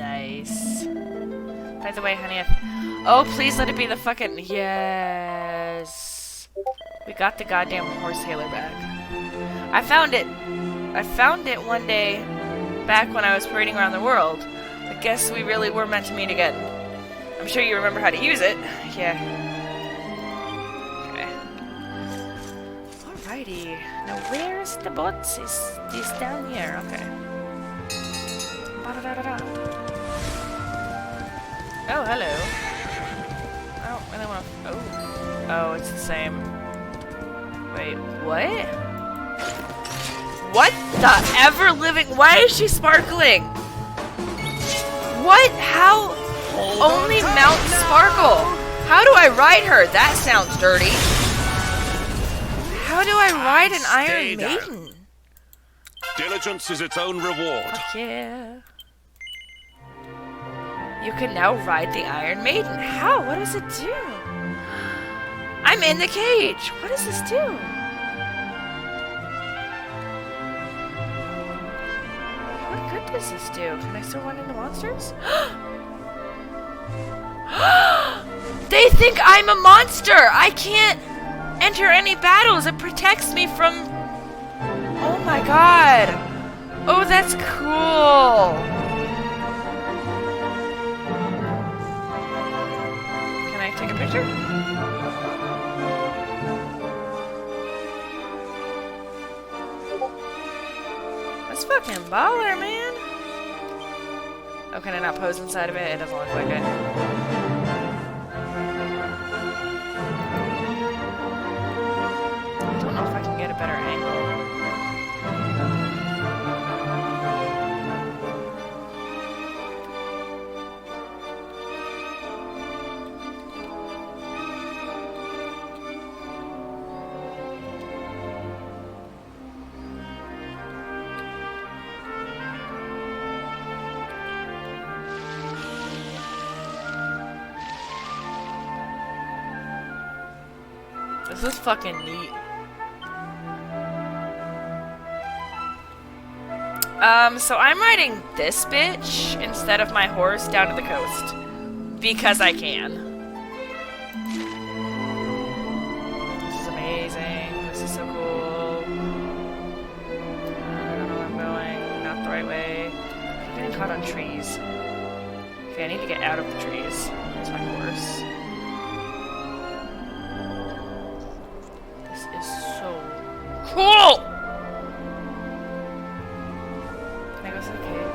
Nice. By the way, honey, oh, please let it be the fucking... Yes. We got the goddamn horse hailer back. I found it one day back when I was parading around the world. I guess we really were meant to meet again. I'm sure you remember how to use it. Yeah. Okay. Alrighty. Now where's the boat? Is down here. Okay. Ba-da-da-da-da. Oh, hello. I don't really want to... Oh. Oh, it's the same. Wait, what? What the ever-living... Why is she sparkling? What? How? Only Mount Sparkle. How do I ride her? That sounds dirty. How do I ride an Iron Maiden? Diligence is its own reward. Fuck yeah. You can now ride the Iron Maiden. How? What does it do? I'm in the cage. What does this do? What good does this do? Can I still run into monsters? They think I'm a monster! I can't enter any battles. It protects me from... Oh my god. Oh, that's cool. Can I take a picture? That's fucking baller, man. Oh, can I not pose inside of it? It doesn't look like it. I don't know if I can get a better angle. This is fucking neat. So I'm riding this bitch instead of my horse down to the coast. Because I can. This is amazing. This is so cool. I don't know where I'm going. Not the right way. I'm getting caught on trees. Okay, I need to get out of the trees. There's my horse. Cool! Can I go to the cave?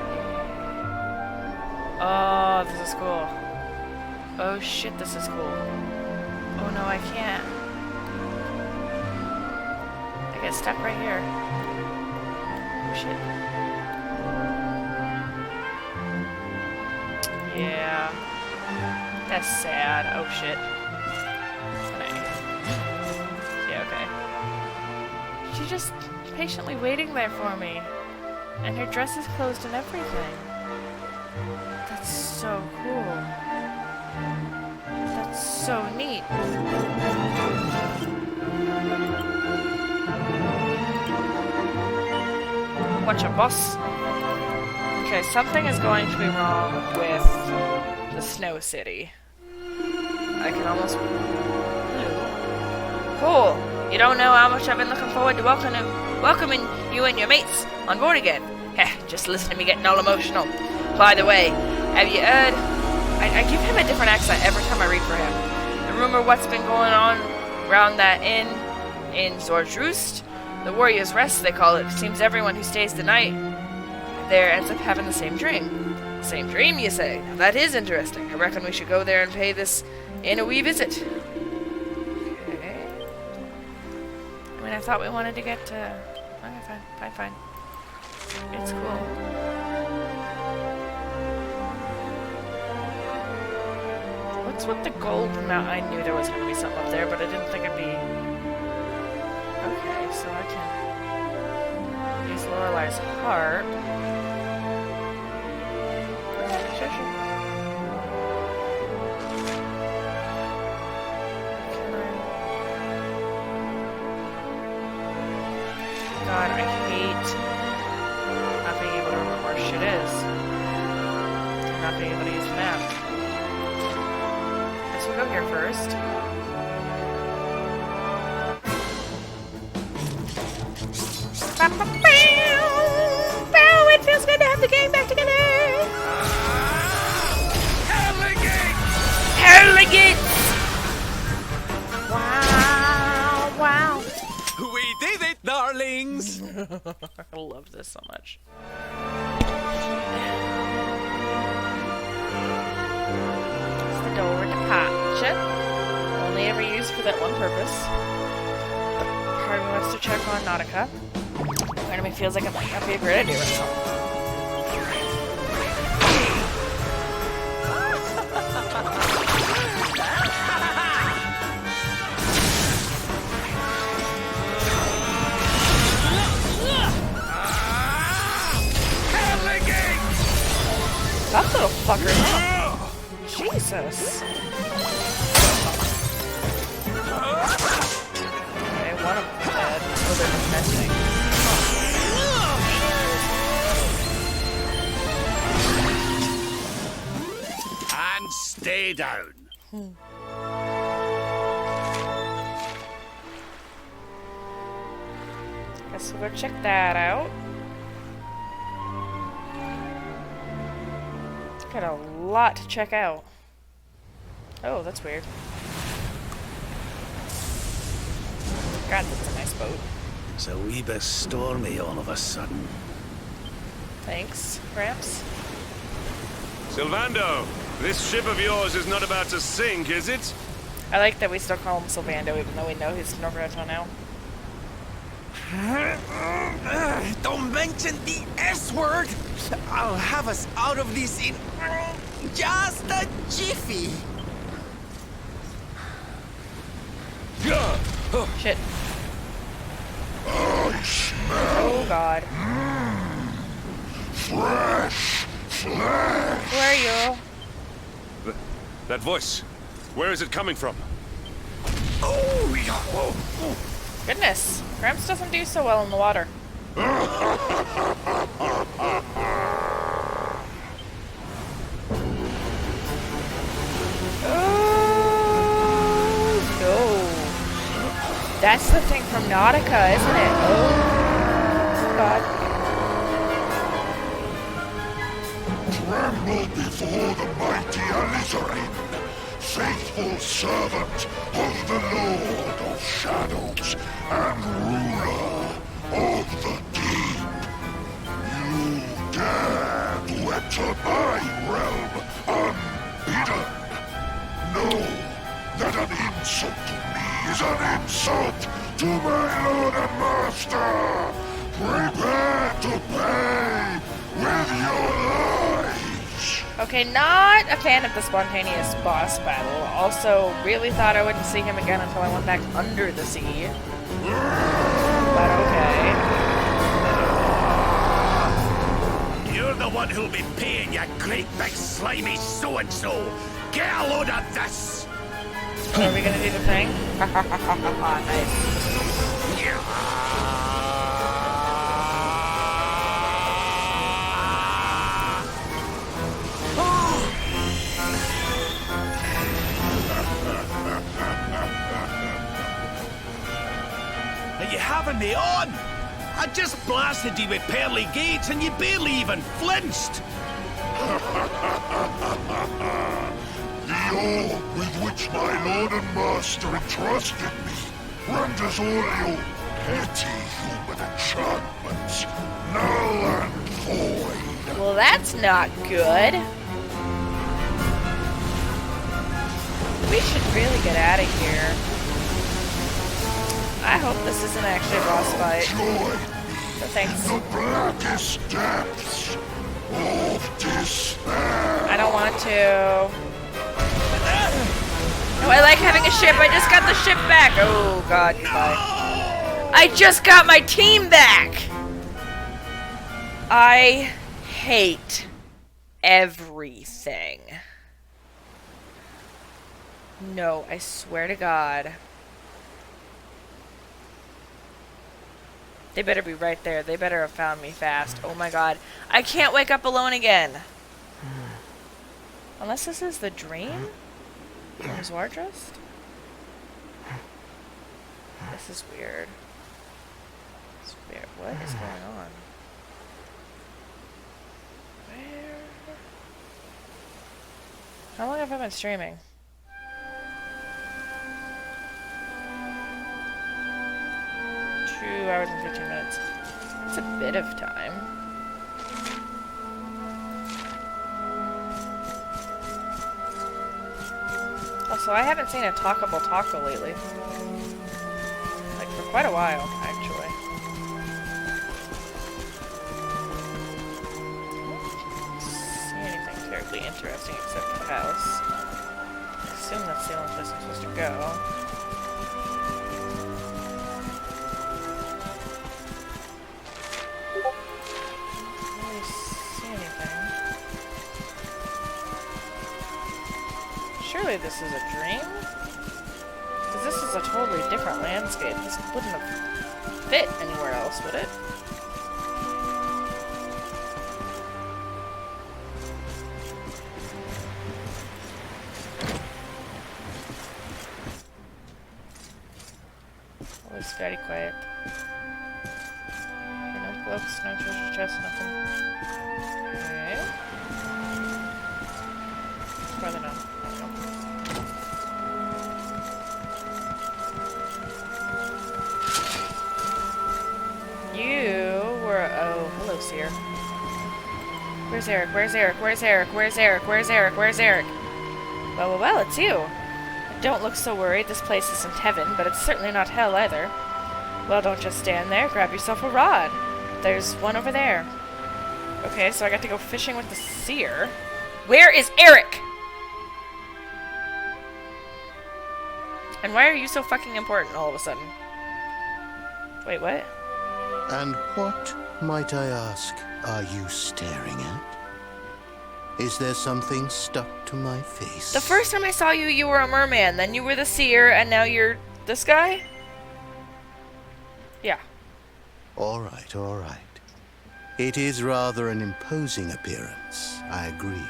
Oh, this is cool. Oh shit, this is cool. Oh no, I can't. I get stuck right here. Oh shit. Yeah. That's sad. Oh shit. Yeah, okay. She's just patiently waiting there for me. And her dress is closed and everything. That's so cool. That's so neat. Watch out, boss. Okay, something is going to be wrong with the Snow City. I can almost... Cool. You don't know how much I've been looking forward to welcoming you and your mates on board again. Heh, just listen to me getting all emotional. By the way, have you heard? I give him a different accent every time I read for him. The rumor what's been going on around that inn in Zor's Roost? The Warrior's Rest, they call it. Seems everyone who stays the night there ends up having the same dream. Same dream, you say? Now that is interesting. I reckon we should go there and pay this inn a wee visit. I thought we wanted to get to... Okay, fine. It's cool. What's with the gold mount? I knew there was going to be something up there, but I didn't think it'd be... Okay, so I can use Lorelei's harp. Sure. God, I hate not being able to remember where shit is. not be able to use the map. Guess we'll go here first. It feels good to have the gang back together! Hurligate! Wow, wow. We did it, darlings! I love this so much. It's the door to departure. Only ever used for that one purpose. Part of me wants to check on Nautica. Part of me feels like it might not be a great idea right now. That little fucker, huh? Jesus. Okay, one of them's dead. Oh, they're just missing. And stay down. Guess we'll go check that out. Got a lot to check out. Oh, that's weird. God, that's a nice boat. It's a wee bit stormy all of a sudden. Thanks, Gramps. Sylvando, this ship of yours is not about to sink, is it? I like that we still call him Sylvando, even though we know he's Norberto now. Don't mention the S word! I'll have us out of this in just a jiffy! Shit. Oh god. Fresh flesh. Where are you? That voice, where is it coming from? Oh, yeah. Goodness, Gramps doesn't do so well in the water. Oh no. That's the thing from Nautica, isn't it? Oh god. Tremble before the mighty Alizarin, faithful servant of the Lord of Shadows and ruler of the deep. You dare to enter my realm unbidden. Know that an insult to me is an insult to my lord and master. Prepare to pay with your lives. Okay, not a fan of the spontaneous boss battle. Also, really thought I wouldn't see him again until I went back under the sea. But okay. You're the one who'll be paying, you great big slimy so-and-so! Get a load of this! So are we gonna do the thing? Nice. Are you having me on? I just blasted you with pearly gates and you barely even flinched! The orb with which my lord and master entrusted me renders all your petty human enchantments null and void. Well, that's not good. We should really get out of here. I hope this isn't actually a boss fight. Join So thanks. the blackest depths of despair. I don't want to. No, I like having a ship. I just got the ship back. Oh, God, goodbye. I just got my team back. I hate everything. No, I swear to God. They better be right there. They better have found me fast. Oh my God. I can't wake up alone again. Unless this is the dream? From Zwardrust? This is weird. It's weird. What is going on? Where? How long have I been streaming? 2 hours and 15 minutes. That's a bit of time. Also, I haven't seen a talkable taco lately. Like, for quite a while, actually. I don't see anything terribly interesting except for the house. I assume that's the only place I'm supposed to go. Surely this is a dream? Because this is a totally different landscape. This wouldn't have fit anywhere else, would it? Oh, it's very quiet. Okay, no cloaks, no treasure chest, nothing. Okay. Farther down. Hello, Seer. Where's Eric? Where's Eric? Where's Eric? Where's Eric? Where's Eric? Where's Eric? Well, it's you. Don't look so worried. This place isn't heaven, but it's certainly not hell either. Well, don't just stand there. Grab yourself a rod. There's one over there. Okay, so I got to go fishing with the Seer. Where is Eric? And why are you so fucking important all of a sudden? Wait, what? And what, might I ask, are you staring at? Is there something stuck to my face? The first time I saw you, you were a merman. Then you were the Seer, and now you're this guy? Yeah. All right, all right. It is rather an imposing appearance, I agree.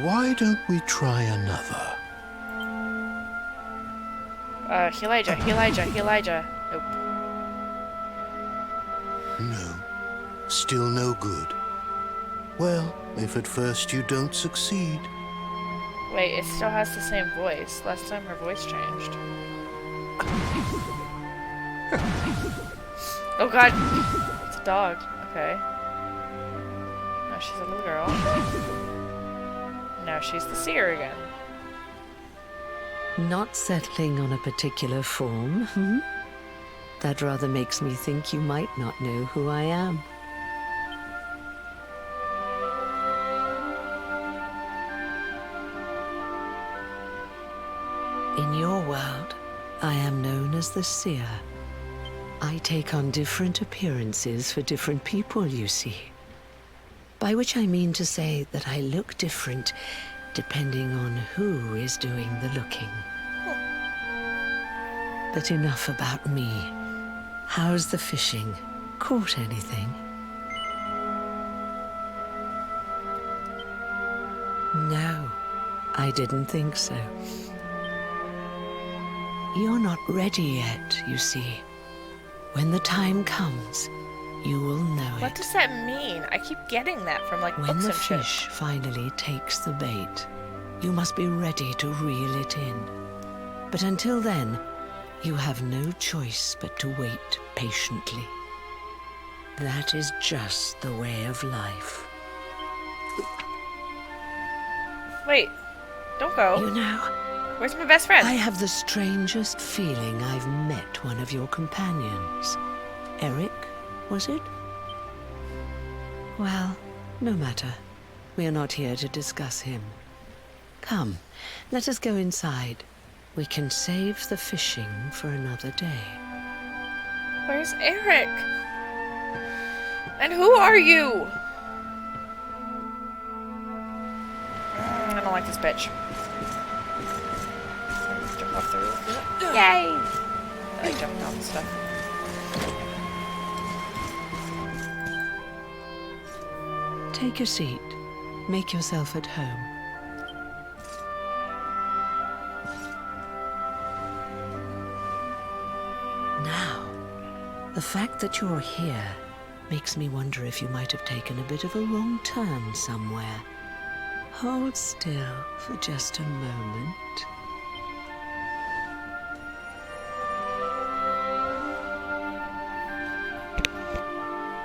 Why don't we try another? Elijah. Nope. No. Still no good. Well, if at first you don't succeed... Wait, it still has the same voice. Last time her voice changed. Oh god! It's a dog. Okay. Now she's a little girl. Now she's the Seer again. Not settling on a particular form, hmm? That rather makes me think you might not know who I am. In your world, I am known as the Seer. I take on different appearances for different people, you see. By which I mean to say that I look different depending on who is doing the looking. But enough about me. How's the fishing? Caught anything? No, I didn't think so. You're not ready yet, you see. When the time comes, you will know it. What does that mean? I keep getting that from like When books the and shit. fish finally takes the bait, you must be ready to reel it in. But until then, you have no choice but to wait patiently. That is just the way of life. Wait, don't go. You know, Where's my best friend? I have the strangest feeling I've met one of your companions. Eric, was it? Well, no matter. We are not here to discuss him. Come, let us go inside. We can save the fishing for another day. Where's Eric? And who are you? I don't like this bitch. Jump off the roof. Yay! I like jumping off and stuff. Take a seat. Make yourself at home. The fact that you're here makes me wonder if you might have taken a bit of a wrong turn somewhere. Hold still for just a moment.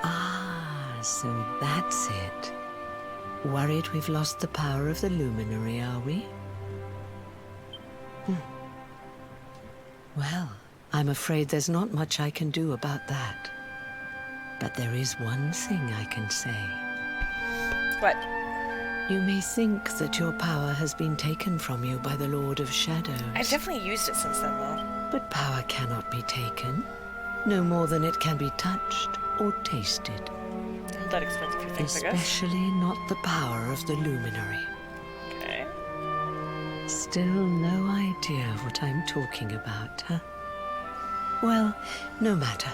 Ah, so that's it. Worried we've lost the power of the luminary, are we? Well, I'm afraid there's not much I can do about that. But there is one thing I can say. What? You may think that your power has been taken from you by the Lord of Shadows. I've definitely used it since then, though. But power cannot be taken, no more than it can be touched or tasted. Not that expensive, you think, I guess. Especially not the power of the luminary. Okay. Still no idea what I'm talking about, huh? Well, no matter.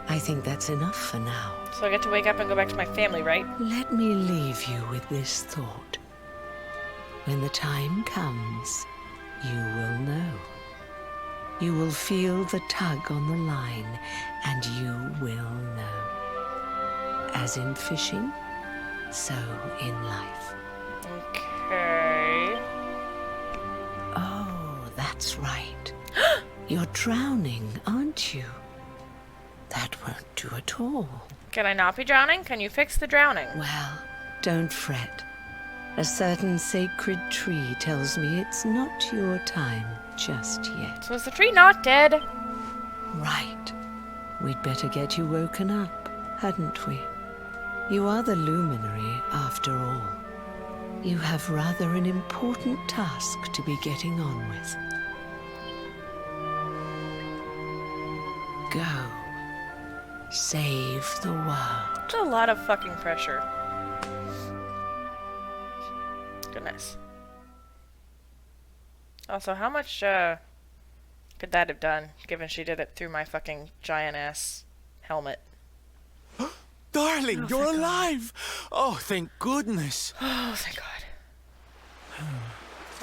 I think that's enough for now. So I get to wake up and go back to my family, right? Let me leave you with this thought. When the time comes, you will know. You will feel the tug on the line, and you will know. As in fishing, so in life. Okay. Oh, that's right. You're drowning, aren't you? That won't do at all. Can I not be drowning? Can you fix the drowning? Well, don't fret. A certain sacred tree tells me it's not your time just yet. So is the tree not dead? Right. We'd better get you woken up, hadn't we? You are the luminary, after all. You have rather an important task to be getting on with. Go. Save the world. That's a lot of fucking pressure. Goodness. Also, how much, could that have done, given she did it through my fucking giant-ass helmet? Darling, Oh, you're thank God. alive! Oh, thank goodness. Oh, thank God.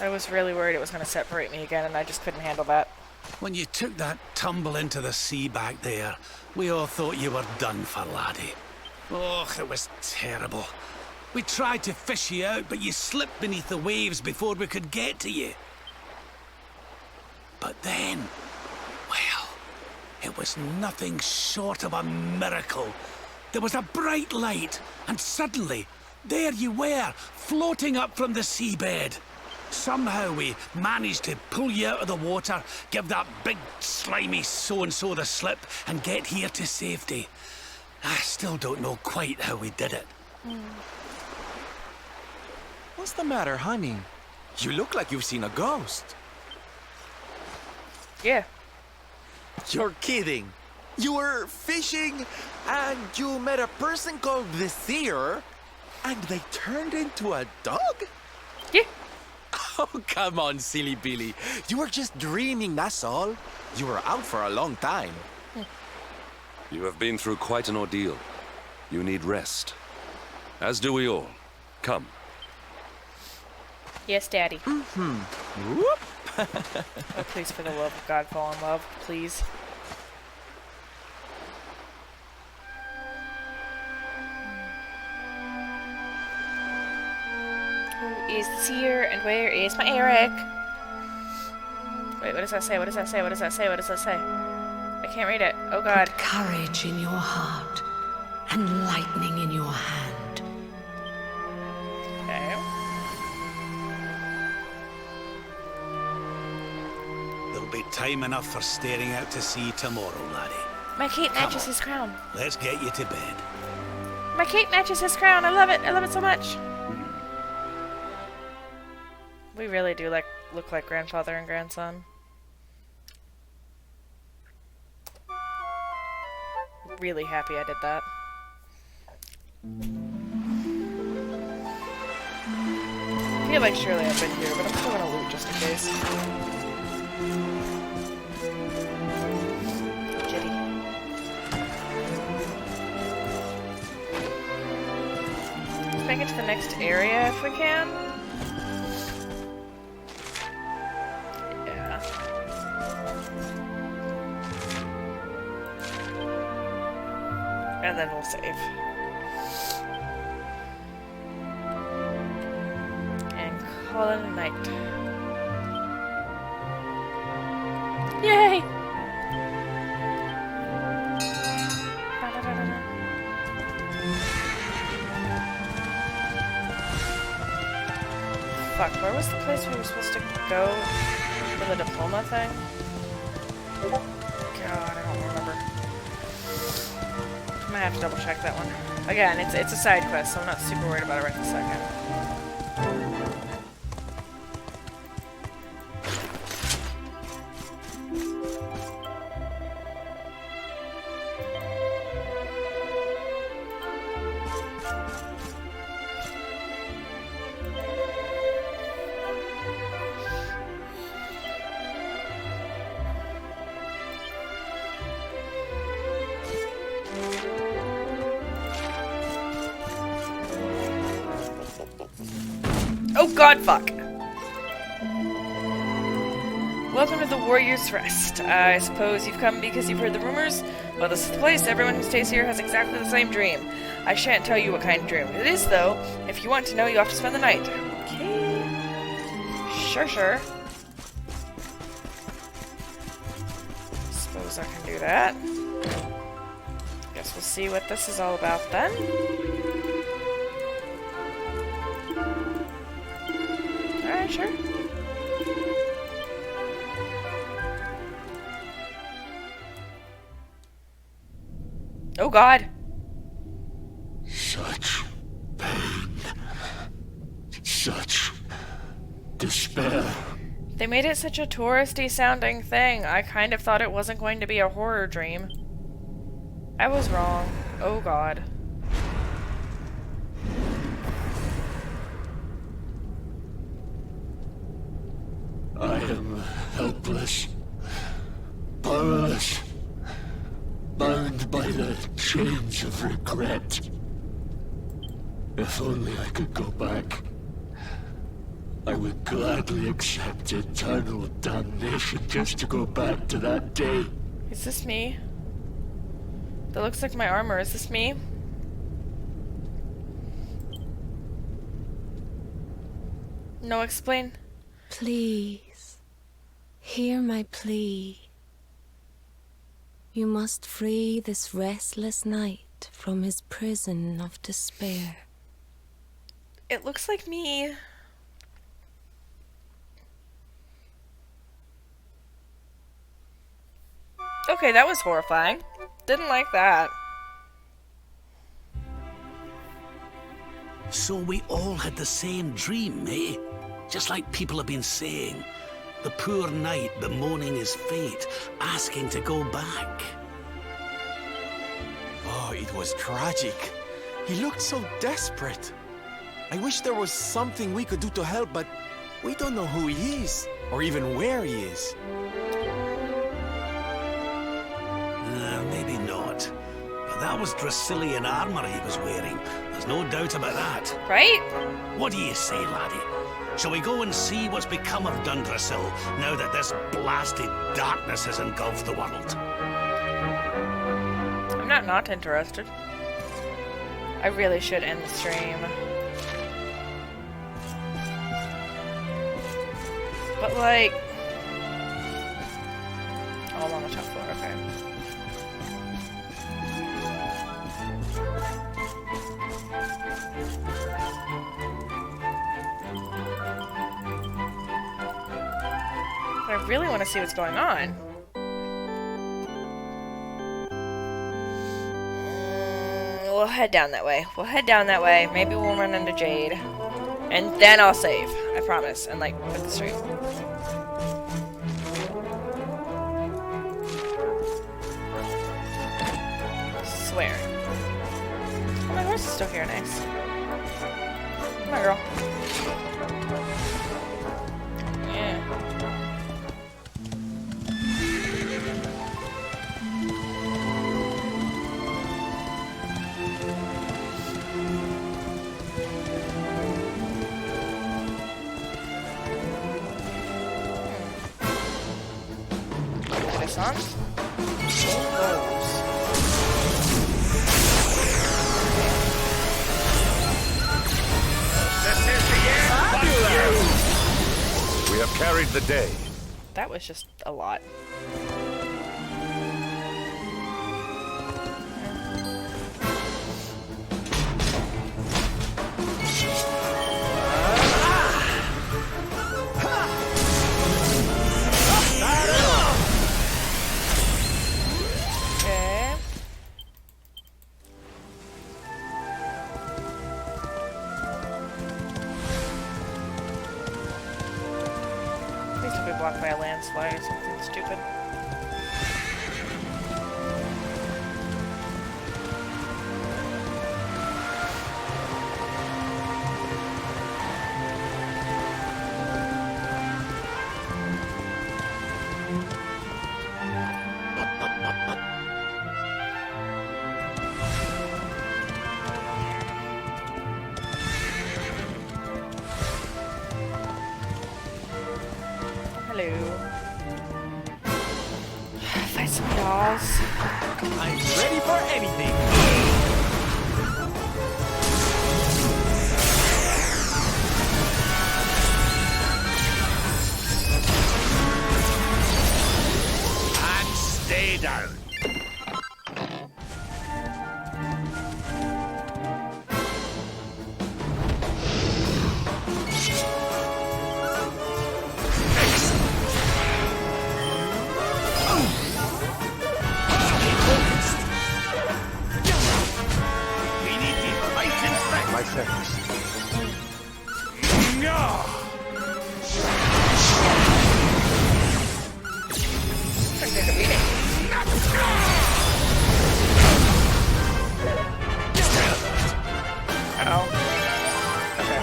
I was really worried it was going to separate me again, and I just couldn't handle that. When you took that tumble into the sea back there, we all thought you were done for, laddie. Oh, it was terrible. We tried to fish you out, but you slipped beneath the waves before we could get to you. But then, well, it was nothing short of a miracle. There was a bright light, and suddenly, there you were, floating up from the seabed. Somehow we managed to pull you out of the water, give that big slimy so-and-so the slip, and get here to safety. I still don't know quite how we did it. What's the matter, honey? You look like you've seen a ghost. Yeah. You're kidding. You were fishing, and you met a person called the Seer, and they turned into a dog? Yeah. Oh, come on, silly Billy. You were just dreaming, that's all. You were out for a long time. You have been through quite an ordeal. You need rest. As do we all. Come. Yes, Daddy. Whoop. Oh, please, for the love of God, fall in love, please. Who is the seer, and where is my Eric? Wait, what does that say? What does that say? What does that say? What does that say? I can't read it. Oh, God. Put courage in your heart and lightning in your hand. Okay. There'll be time enough for staring out to sea tomorrow, laddie. My cape Come matches on. his crown. Let's get you to bed. My cape matches his crown. I love it. I love it so much. We really do look like grandfather and grandson. Really happy I did that. I feel like surely I've been here, but I'm still gonna loot just in case. Kitty. Let's make it to the next area if we can. Yeah. And then we'll save. And call it a night. Yay! Ba-da-da-da-da. Fuck, where was the place we were supposed to go for the diploma thing? God, I don't remember. I might have to double check that one. Again, it's a side quest, so I'm not super worried about it right this second. Oh god, fuck. Welcome to the Warrior's Rest. I suppose you've come because you've heard the rumors? Well, this is the place. Everyone who stays here has exactly the same dream. I shan't tell you what kind of dream it is, though. If you want to know, you have to spend the night. Okay. Sure. Suppose I can do that. Guess we'll see what this is all about then. Alright, sure. Oh god. Such pain. Such despair. They made it such a touristy sounding thing. I kind of thought it wasn't going to be a horror dream. I was wrong. Oh god. I am helpless, powerless, bound by the chains of regret. If only I could go back, I would gladly accept eternal damnation just to go back to that day. Is this me? That looks like my armor. Is this me? No, explain. Please, hear my plea. You must free this restless knight from his prison of despair. It looks like me. Okay, that was horrifying. Didn't like that. So we all had the same dream, eh? Just like people have been saying. The poor knight bemoaning his fate, asking to go back. Oh, it was tragic. He looked so desperate. I wish there was something we could do to help, but we don't know who he is, or even where he is. Maybe not. But that was Dracilian armor he was wearing. There's no doubt about that. Right? What do you say, laddie? Shall we go and see what's become of Dundrasil now that this blasted darkness has engulfed the world? I'm not interested. I really should end the stream. But like... Oh, I'm on the top floor, okay. I really want to see what's going on. We'll head down that way. Maybe we'll run into Jade. And then I'll save. I promise. And like, put the stream. Swear. Oh, my horse is still here. Nice. Come on, girl. Yeah. This on? Goes. carried the day. That was just a lot. Okay. Please don't be blocked by a landslide or something stupid. Hello. Fight some dolls. I'm ready for anything. And stay down. We need the fight in front. My thanks. Take a beating. Ow. Okay.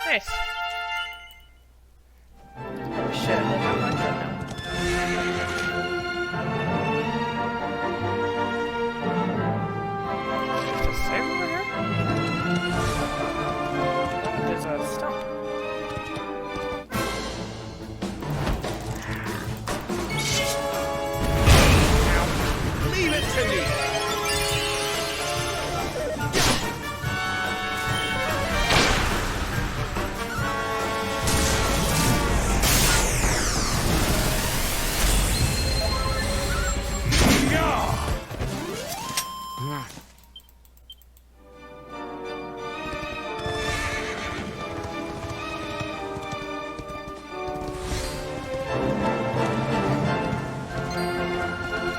Nice. Oh shit, I did not like that now. There's a save over here? Oh, there's a stump. Leave it to me.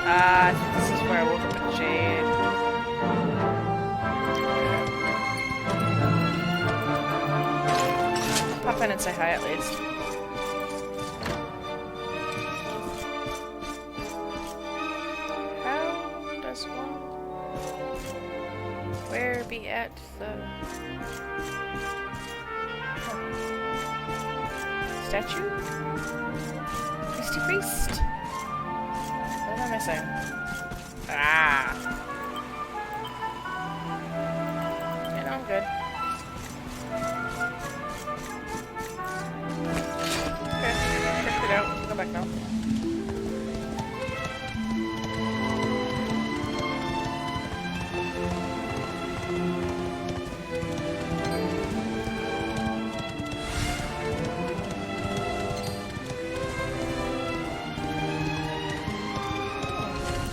I think this is where I woke up in Jade. Pop in and say hi at least. How does one... Where be at the... Statue? Priesty priest? What am I missing? Ah! Yeah, no, I'm good. Okay, checked it out. Go back now.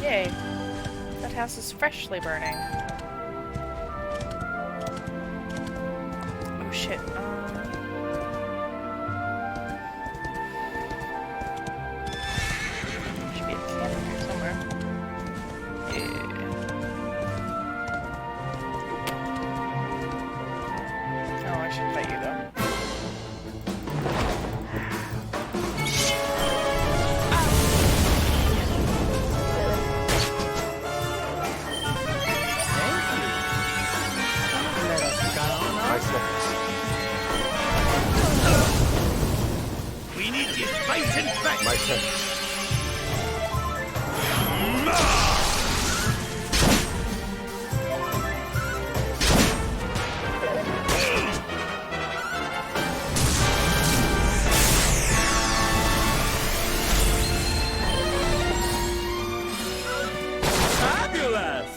Yay. That house is freshly burning. Oh shit. Should be a cannon here somewhere. Yeah. Oh, I should fight you though. My thanks.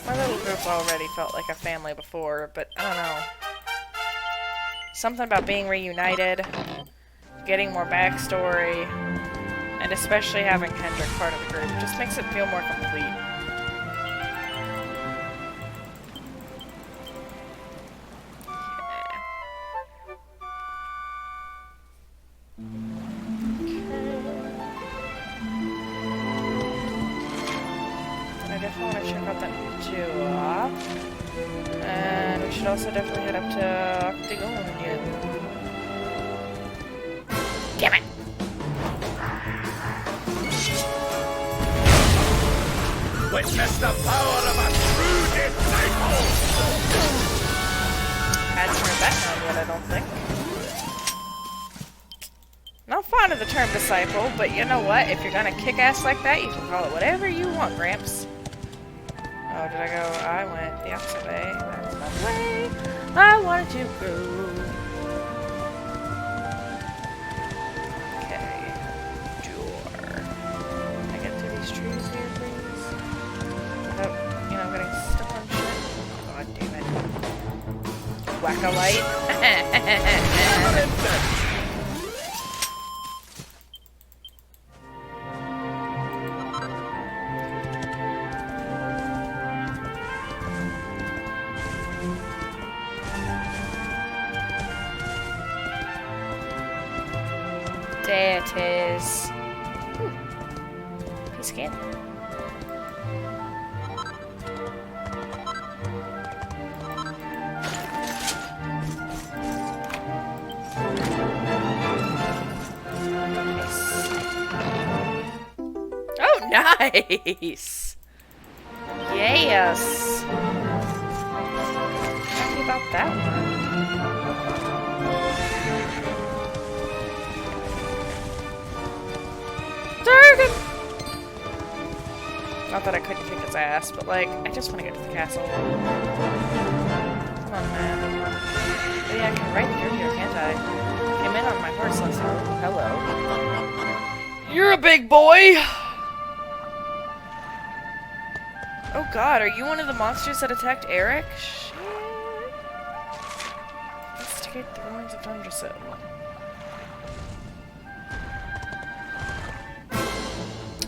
My little group already felt like a family before, but I don't know. Something about being reunited, getting more backstory, and especially having Kendrick part of the group just makes it feel more complete. I definitely want to check out that door. And we should also definitely head up to Octagon. Damn it! Witness the power of a true disciple! Hadn't heard that sound yet, I don't think. Not fond of the term disciple, but you know what? If you're gonna kick ass like that, you can call it whatever you want, Gramps. Oh, did I go? I went the opposite way. That's not the way I wanted to go. Okay. Door. Can I get through these trees here, please? Without, you know, getting stuck on shit. Oh, God damn it. Whack-a-light. There it is. Piece of candy. Oh, nice! Yes! Happy about that one. Dragon! Not that I couldn't kick his ass, but like, I just want to get to the castle. Come on, man. Oh yeah, I can ride through here, can't I? Came in on my horse last time. Hello. You're a big boy! Oh god, are you one of the monsters that attacked Eric? Shit. Investigate the ruins of Dundrasil.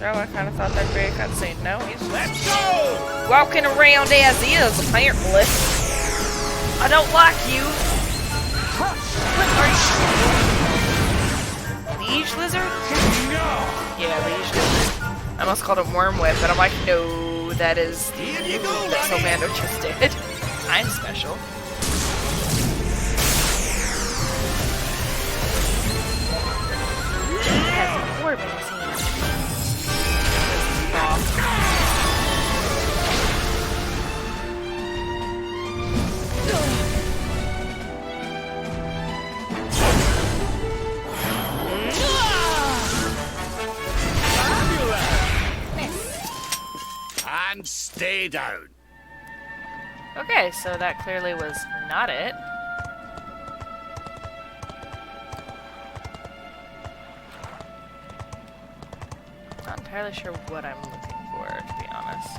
Oh, I kind of thought that'd be a cutscene. No, he's let's go! Walking around as is, apparently. I don't like you. Liege lizard? Yeah, liege lizard. I almost called it worm whip, but I'm like, no, that is what Sylvander just did. I'm special. He has a orb in his hand. And stay down. Okay, so that clearly was not it. Not entirely sure what I'm looking for, to be honest.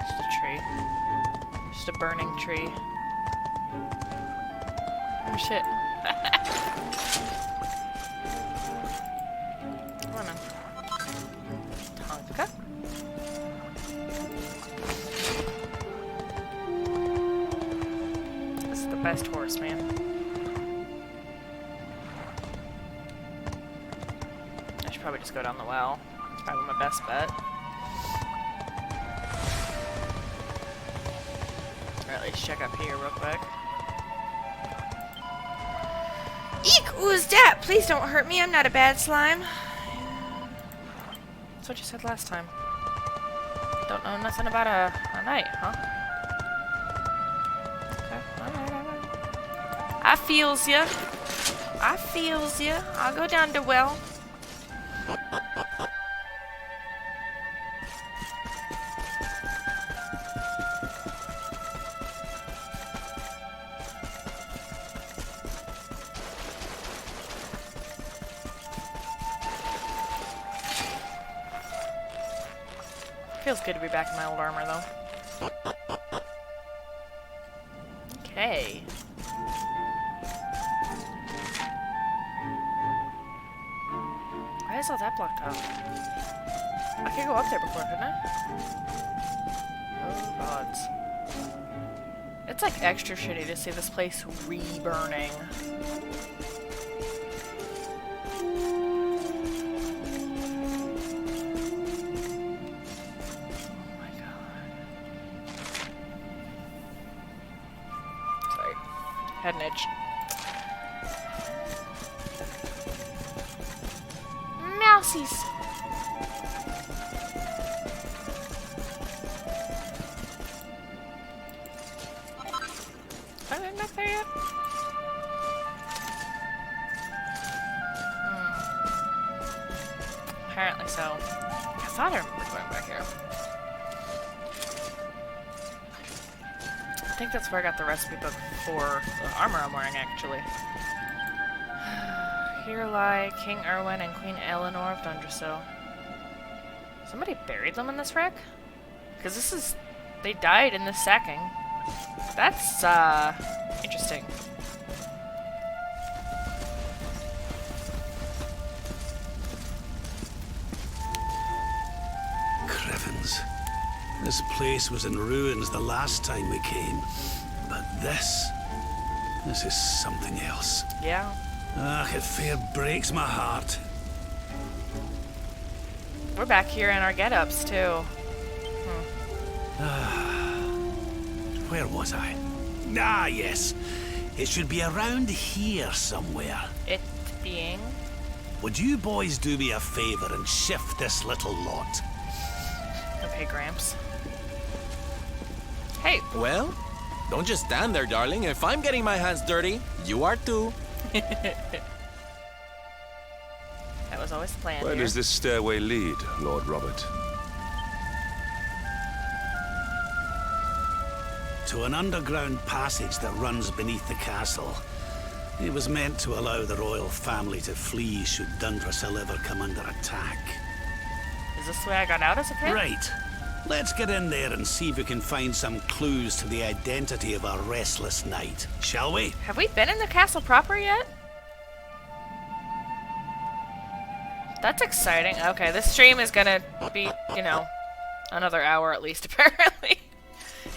Just a tree. Just a burning tree. Oh shit. Come on now. Tonka. This is the best horse, man. I should probably just go down the well. It's probably my best bet. Or at least check up here real quick. Eek! Who's that? Please don't hurt me. I'm not a bad slime. That's what you said last time. Don't know nothing about a knight, huh? Okay. Alright. I feels ya. I feels ya. I'll go down to well. Feels good to be back in my old armor, though. Okay. Why is all that blocked off? I could go up there before, couldn't I? Oh, gods. It's like extra shitty to see this place re-burning. Had an itch. Mousies! Are they not there yet? Apparently so. I thought I remember going back here. I think that's where I got the recipe book for the armor I'm wearing, actually. Here lie King Erwin and Queen Eleanor of Dundrasil. Somebody buried them in this wreck? Because this is... they died in this sacking. That's, interesting. Crevens. This place was in ruins the last time we came. But this is something else. Yeah. Ah, it fair breaks my heart. We're back here in our get-ups, too. Where was I? Ah, yes. It should be around here somewhere. It being? Would you boys do me a favor and shift this little lot? Okay, Gramps. Hey. Well, don't just stand there, darling. If I'm getting my hands dirty, you are too. That was always the plan. Where here. does this stairway lead, Lord Robert? To an underground passage that runs beneath the castle. It was meant to allow the royal family to flee should Dundrasil ever come under attack. Is this the way I got out as a kid? Right. Let's get in there and see if we can find some clues to the identity of our restless knight, shall we? Have we been in the castle proper yet? That's exciting. Okay, this stream is gonna be, you know, another hour at least, apparently.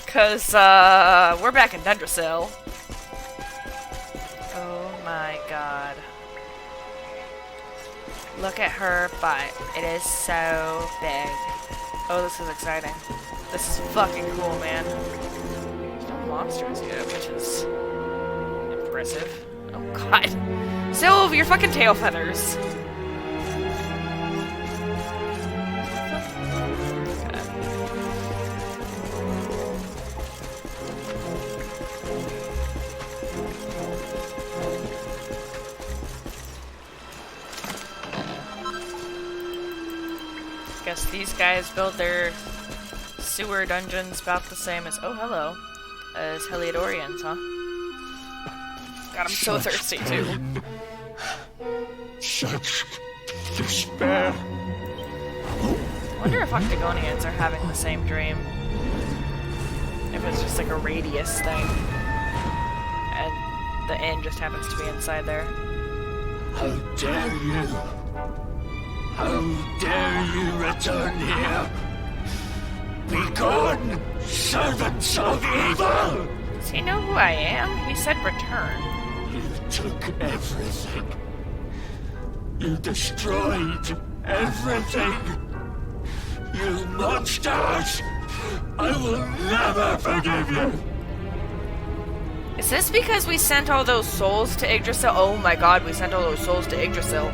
Because, we're back in Dundrasil. Oh my god. Look at her butt. It is so big. Oh, this is exciting. This is fucking cool, man. There's no monsters yet, which is impressive. Oh god. Sylve, your fucking tail feathers. Guess these guys build their sewer dungeons about the same as, oh hello, as Heliodorians, huh? God, I'm so thirsty too. Such despair. I wonder if Octagonians are having the same dream. If it's just like a radius thing. And the inn just happens to be inside there. How dare you? How dare you return here? Be gone, servants of evil! Does he know who I am? He said return. You took everything. You destroyed everything. You monsters! I will never forgive you! Is this because we sent all those souls to Yggdrasil? Oh my god, we sent all those souls to Yggdrasil.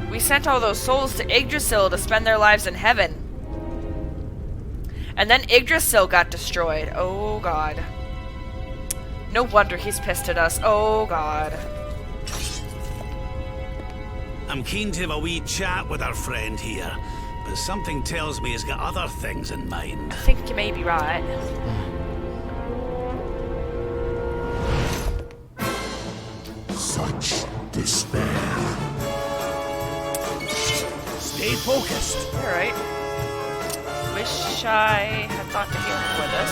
We sent all those souls to Yggdrasil to spend their lives in heaven. And then Yggdrasil got destroyed. Oh god. No wonder he's pissed at us. Oh god. I'm keen to have a wee chat with our friend here, but something tells me he's got other things in mind. I think you may be right. Such despair. Stay focused. You're right. Wish I had thought to heal before this.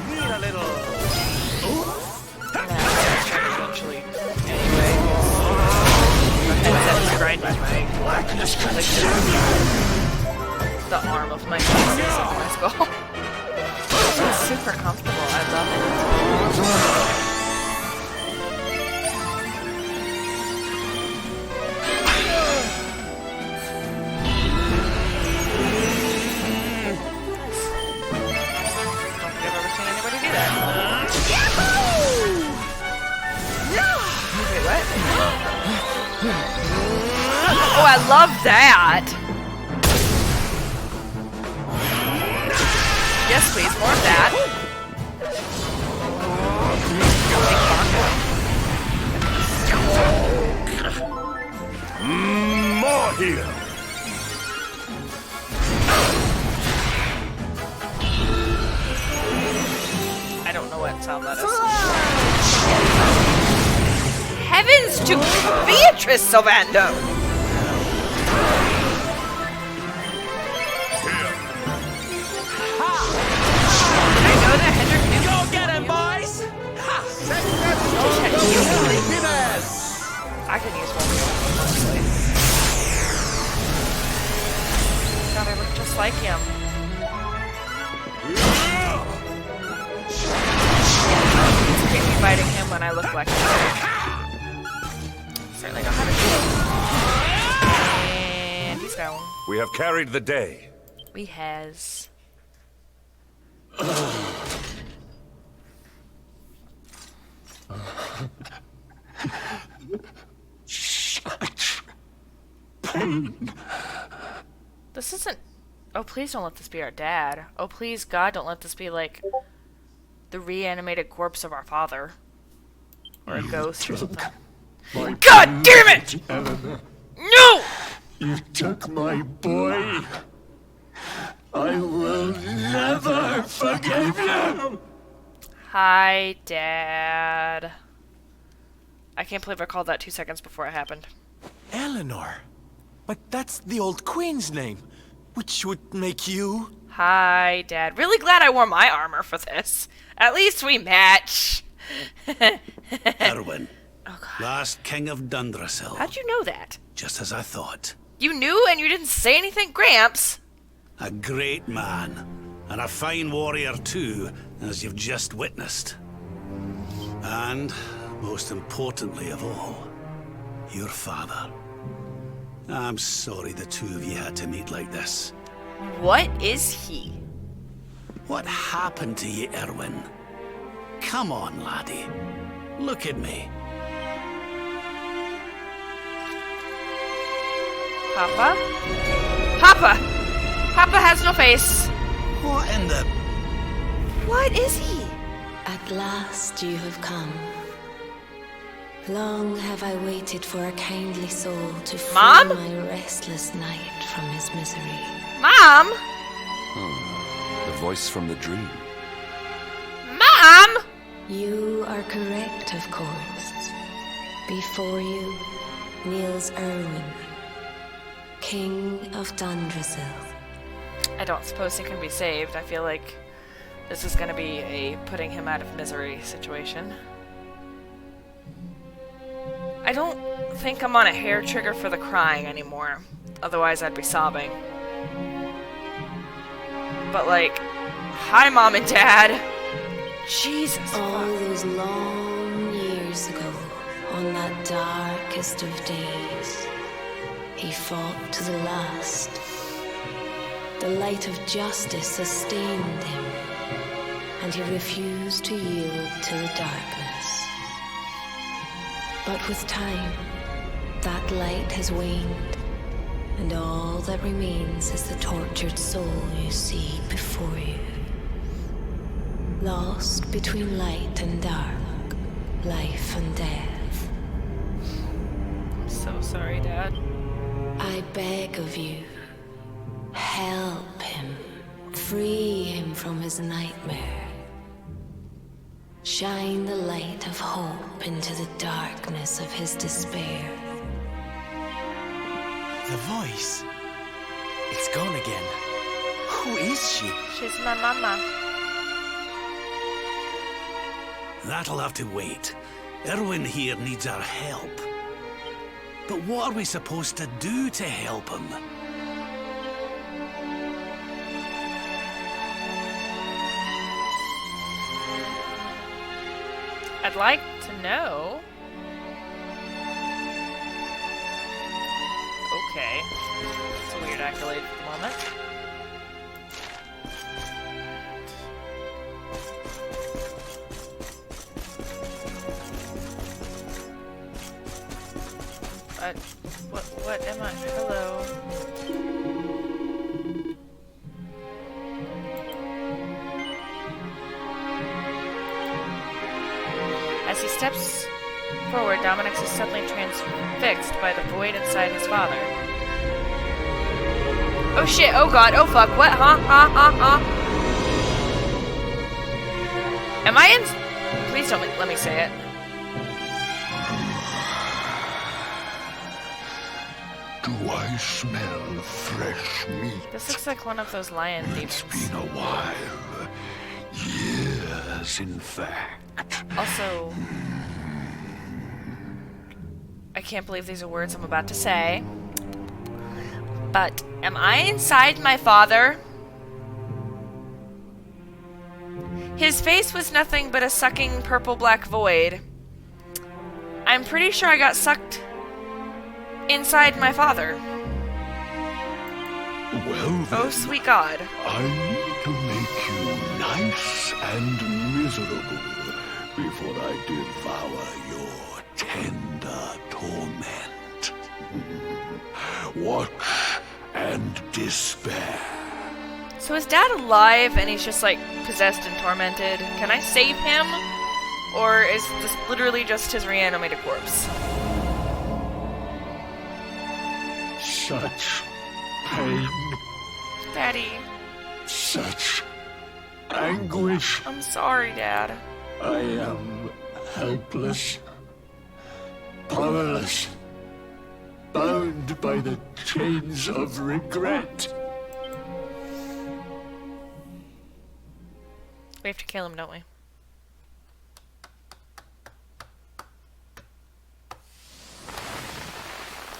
Need a little. Eventually. Anyway. My headset's right by the arm of my face of my skull. It's super comfortable. I love it. Oh, I love that! Yes, please, more of that. More here. I don't know what sound that is. Heavens to Beatrice Sylvando! Go get him, boys! Ha! I could use one more, honestly. God, I look just like him. It's creepy fighting him when I look like him. Certainly don't have a shield. And he's down. We have carried the day. We has. This isn't. Oh, please don't let this be our dad. Oh, please, God, don't let this be like the reanimated corpse of our father. Or a ghost or something. God damn it! No! You took my boy. I will never forgive you. Hi, Dad. I can't believe I called that 2 seconds before it happened. Eleanor. But that's the old queen's name, which would make you... Hi, Dad. Really glad I wore my armor for this. At least we match. Erwin, Oh, God. last king of Dundrasil. How'd you know that? Just as I thought. You knew and you didn't say anything, Gramps. A great man, and a fine warrior too, as you've just witnessed. And, most importantly of all, your father. I'm sorry the two of you had to meet like this. What is he? What happened to you, Erwin? Come on, laddie. Look at me. Papa? Papa! Papa has no face. What in the... What is he? At last you have come. Long have I waited for a kindly soul to free Mom? my restless night from his misery. Mom? The voice from the dream. Mom? You are correct, of course. Before you kneels Erwin, King of Dundrasil. I don't suppose he can be saved. I feel like this is gonna be a putting him out of misery situation. I don't think I'm on a hair trigger for the crying anymore. Otherwise, I'd be sobbing. But like, hi, Mom and Dad. Jesus. All fuck. those long years ago, on that darkest of days, he fought to the last. The light of justice sustained him, and he refused to yield to the darkness. But with time, that light has waned, and all that remains is the tortured soul you see before you. Lost between light and dark, life and death. I'm so sorry, Dad. I beg of you, help him, free him from his nightmare. shine the light of hope into the darkness of his despair. The voice. It's gone again. Who is she? She's my mama. That'll have to wait. Erwin here needs our help. But what are we supposed to do to help him? I'd like to know. Okay. It's a weird accolade at the moment. What am I? Hello. As he steps forward, Dominicus is suddenly transfixed by the void inside his father. Oh shit, oh god, oh fuck, what? Huh? Am I in? Please don't let me say it. Do I smell fresh meat? This looks like one of those lion It's demons. been a while. Years, in fact. Also, I can't believe these are words I'm about to say. But am I inside my father? His face was nothing but a sucking purple-black void. I'm pretty sure I got sucked inside my father. Well, then, Oh, sweet God. I need to make you nice and miserable before I devour your tender torment. Watch and despair. So is Dad alive and he's just like possessed and tormented? Can I save him? Or is this literally just his reanimated corpse? Such pain, Daddy, such anguish. I'm sorry, Dad. I am helpless, powerless, bound by the chains of regret. We have to kill him, don't we?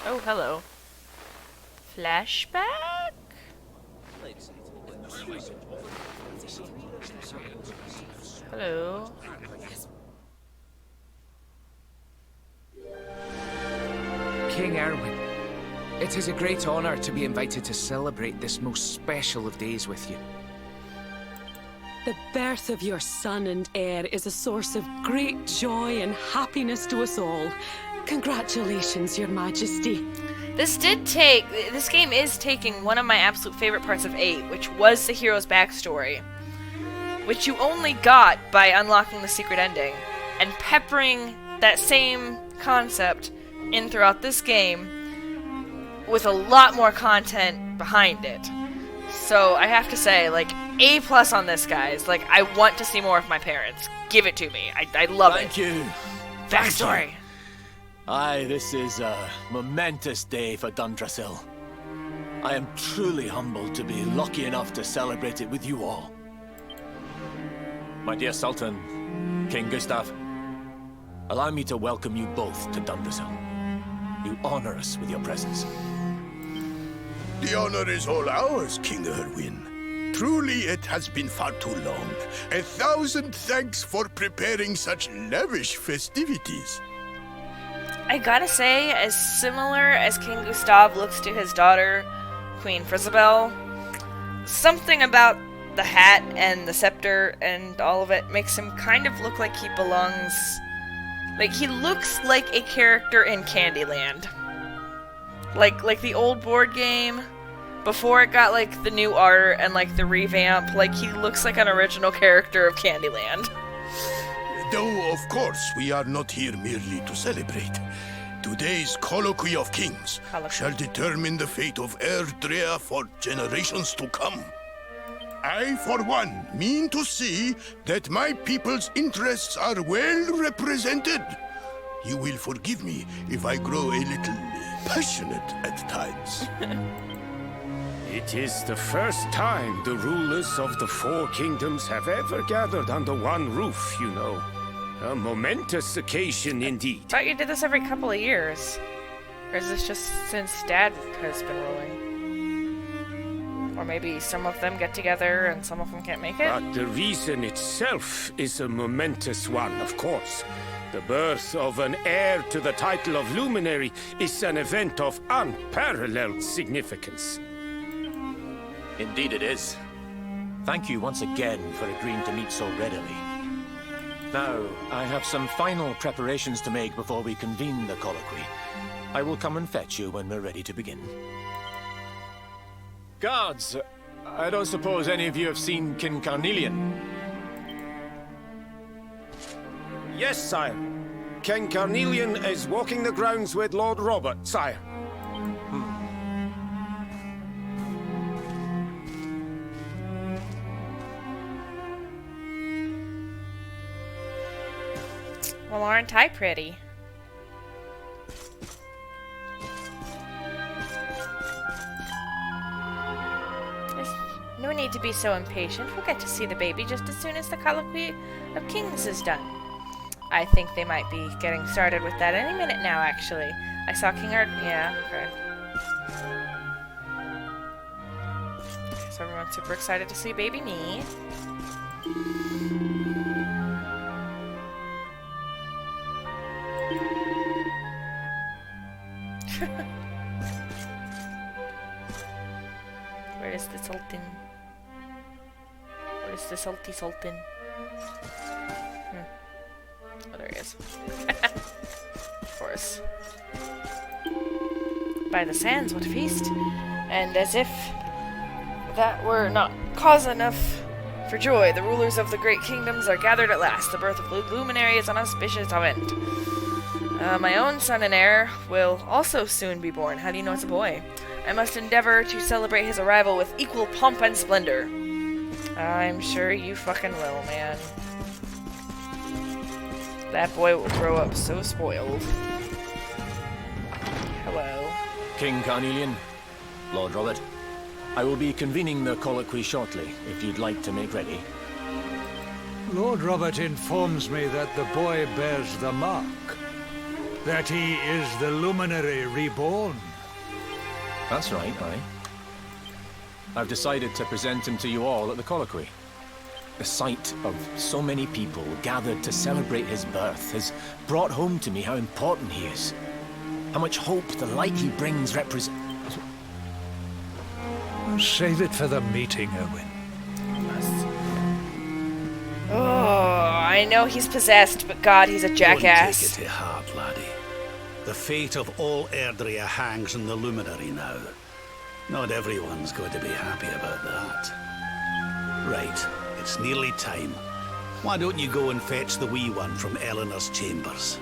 Oh, hello. Flashback? Hello. King Erwin, it is a great honor to be invited to celebrate this most special of days with you. The birth of your son and heir is a source of great joy and happiness to us all. Congratulations, Your Majesty. This game is taking one of my absolute favorite parts of 8, which was the hero's backstory, which you only got by unlocking the secret ending, and peppering that same concept in throughout this game with a lot more content behind it. So I have to say, like, A+ on this, guys. Like, I want to see more of my parents. Give it to me. I love it. Thank you. Backstory. Aye, this is a momentous day for Dundrasil. I am truly humbled to be lucky enough to celebrate it with you all. My dear Sultan, King Gustav, allow me to welcome you both to Dundrasil. You honor us with your presence. The honor is all ours, King Erwin. Truly, it has been far too long. 1,000 thanks for preparing such lavish festivities. I gotta say, as similar as King Gustav looks to his daughter, Queen Frisabel, something about the hat and the scepter and all of it makes him kind of look like he belongs... Like, he looks like a character in Candyland. Like the old board game, before it got, like, the new art and, like, the revamp. Like, he looks like an original character of Candyland. Though, of course, we are not here merely to celebrate. Today's Colloquy of Kings shall determine the fate of Erdrea for generations to come. I, for one, mean to see that my people's interests are well represented. You will forgive me if I grow a little passionate at times. It is the first time the rulers of the Four Kingdoms have ever gathered under one roof, you know. A momentous occasion indeed. I thought you did this every couple of years. Or is this just since Dad has been ruling? Or maybe some of them get together and some of them can't make it? But the reason itself is a momentous one, of course. The birth of an heir to the title of Luminary is an event of unparalleled significance. Indeed it is. Thank you once again for agreeing to meet so readily. Now, I have some final preparations to make before we convene the colloquy. I will come and fetch you when we're ready to begin. Guards, I don't suppose any of you have seen King Carnelian? Yes, sire. King Carnelian is walking the grounds with Lord Robert, sire. Well, aren't I pretty? There's no need to be so impatient. We'll get to see the baby just as soon as the Colloquy of Kings is done. I think they might be getting started with that any minute now, actually. I saw King Art. Yeah, okay. So everyone's super excited to see baby me. Where is the Sultan? Where is the Salty Sultan? Oh, there he is. Of course. By the sands, what a feast! And as if that were not cause enough for joy, the rulers of the great kingdoms are gathered at last. The birth of Luminary is an auspicious event. My own son and heir will also soon be born. How do you know it's a boy? I must endeavor to celebrate his arrival with equal pomp and splendor. I'm sure you fucking will, man. That boy will grow up so spoiled. Hello. King Carnelian, Lord Robert, I will be convening the colloquy shortly, if you'd like to make ready. Lord Robert informs me that the boy bears the mark. That he is the Luminary reborn. That's right, aye. I've decided to present him to you all at the colloquy. The sight of so many people gathered to celebrate his birth has brought home to me how important he is. How much hope the light he brings represents. Save it for the meeting, Owen. Oh, I know he's possessed, but God, he's a jackass. Don't take it to heart, laddie. The fate of all Erdrea hangs in the Luminary now. Not everyone's going to be happy about that. Right, it's nearly time. Why don't you go and fetch the wee one from Eleanor's chambers?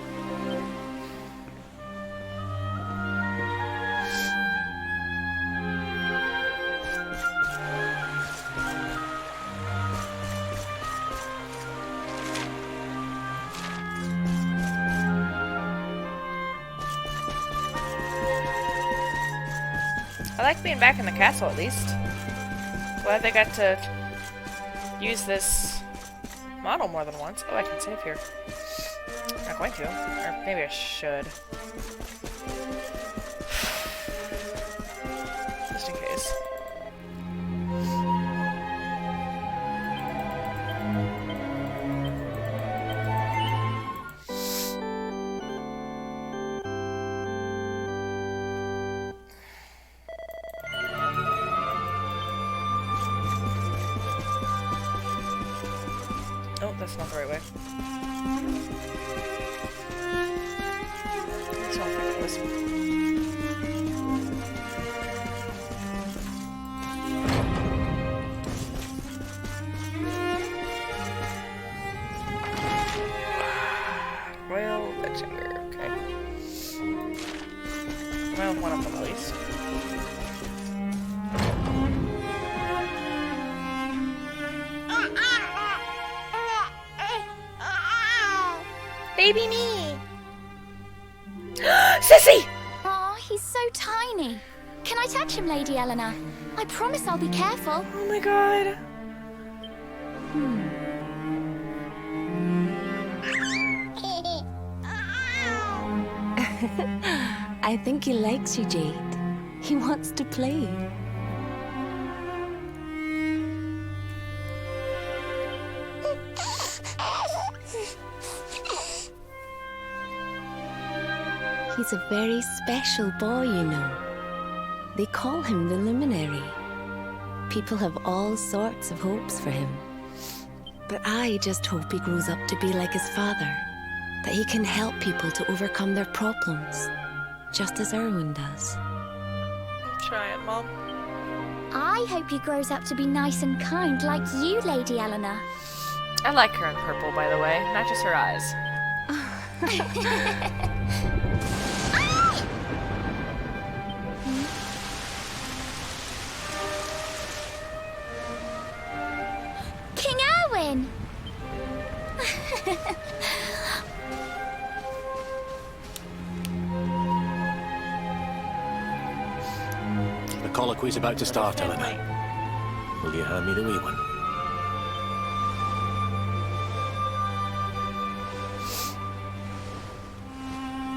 I like being back in the castle, at least. Glad they got to use this model more than once. Oh, I can save here. I'm not going to. Or maybe I should. Just in case. Oh, that's not the right way. That's not the right way. Royal Bedsitter, okay. Well, one of them at least. baby me. Sissy! Aw, he's so tiny. Can I touch him, Lady Eleanor? I promise I'll be careful. Oh my god. I think he likes you, Jade. He wants to play. He's a very special boy, you know. They call him the Luminary. People have all sorts of hopes for him. But I just hope he grows up to be like his father. That he can help people to overcome their problems. Just as Erwin does. I'm trying, Mom. I hope he grows up to be nice and kind like you, Lady Eleanor. I like her in purple, by the way, not just her eyes. King Erwin! The colloquy's about to start, Eleanor. Will you hand me the wee one?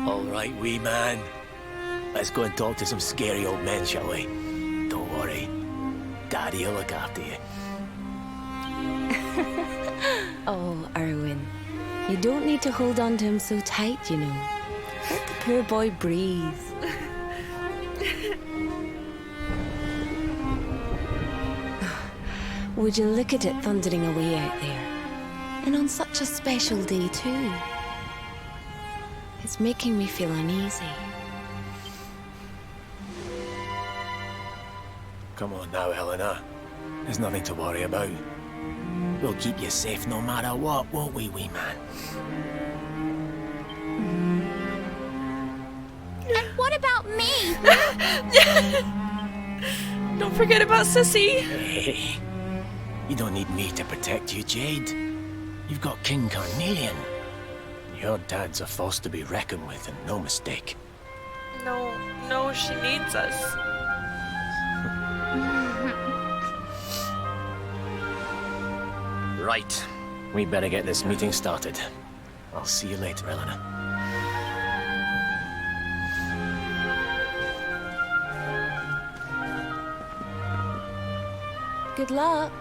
All right, wee man. Let's go and talk to some scary old men, shall we? Don't worry. Daddy will look after you. Oh, Erwin. You don't need to hold on to him so tight, you know. Let the poor boy breathe. Would you look at it thundering away out there? And on such a special day, too. It's making me feel uneasy. Come on now, Eleanor. There's nothing to worry about. We'll keep you safe no matter what, won't we, wee man? And what about me? Don't forget about Sissy. Hey, you don't need me to protect you, Jade. You've got King Carnelian. Your dad's a force to be reckoned with, and no mistake. No, she needs us. Right. We better get this meeting started. I'll see you later, Eleanor. Good luck.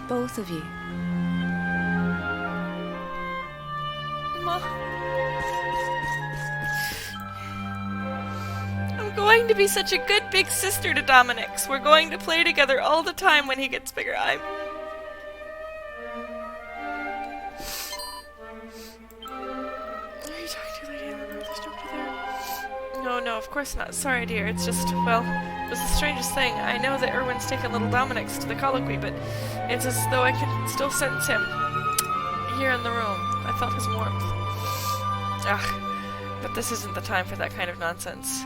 Both of you. Mom. I'm going to be such a good big sister to Dominic's. We're going to play together all the time when he gets bigger. No, of course not. Sorry, dear. It's just, well, it was the strangest thing. I know that Erwin's taken little Dominic's to the colloquy, but it's as though I can still sense him here in the room. I felt his warmth. But this isn't the time for that kind of nonsense.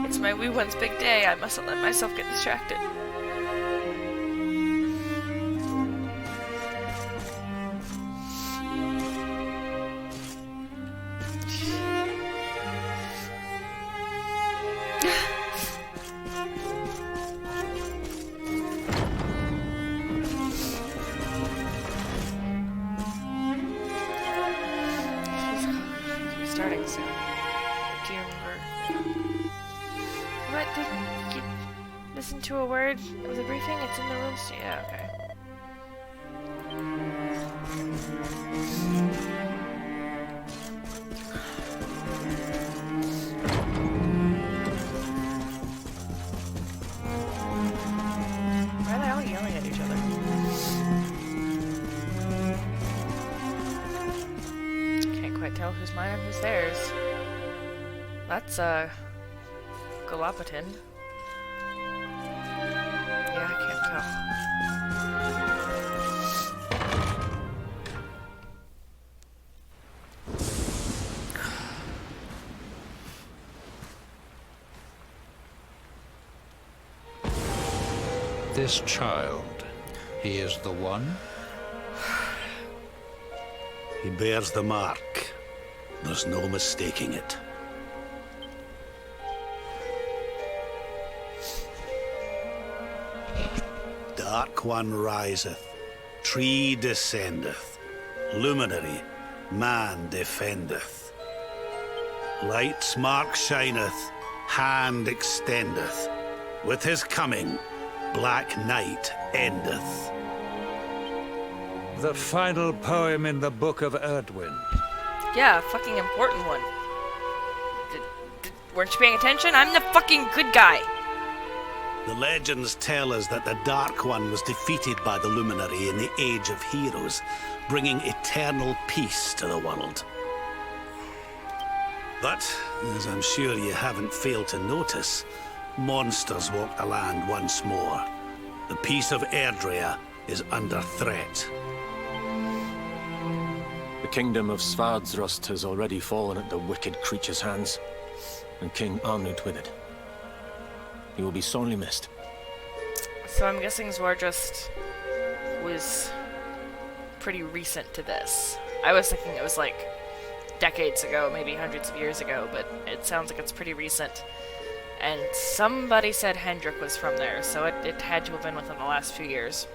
It's my wee one's big day. I mustn't let myself get distracted. Starting soon. Do you remember? What? Did you listen to a word of the briefing? It's in the room. Yeah, okay. Why are they all yelling at each other? Can't quite tell who's mine and who's theirs. That's, Galopatin. Yeah, I can't tell. This child, he is the one? He bears the mark. There's no mistaking it. Dark One riseth, tree descendeth, luminary, man defendeth. Light's mark shineth, hand extendeth. With his coming, black night endeth. The final poem in the Book of Erdwin. Yeah, fucking important one. Weren't you paying attention? I'm the fucking good guy. The legends tell us that the Dark One was defeated by the Luminary in the Age of Heroes, bringing eternal peace to the world. But, as I'm sure you haven't failed to notice, monsters walk the land once more. The peace of Erdrea is under threat. The kingdom of Svardsrust has already fallen at the wicked creature's hands, and King Arnut with it. He will be sorely missed. So I'm guessing Zwardrust was pretty recent to this. I was thinking it was like decades ago, maybe hundreds of years ago, but it sounds like it's pretty recent. And somebody said Hendrik was from there, so it had to have been within the last few years.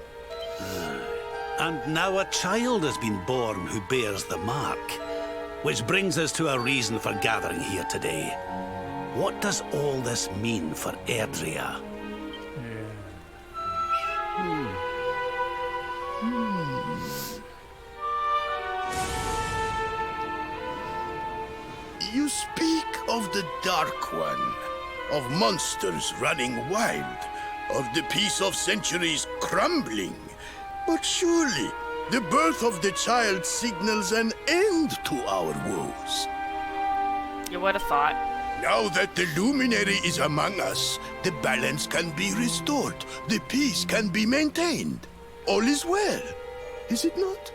And now a child has been born who bears the mark, which brings us to a reason for gathering here today. What does all this mean for Erdrea? You speak of the Dark One, of monsters running wild, of the peace of centuries crumbling. But surely, the birth of the child signals an end to our woes. You would have thought. Now that the luminary is among us, the balance can be restored, the peace can be maintained. All is well, is it not?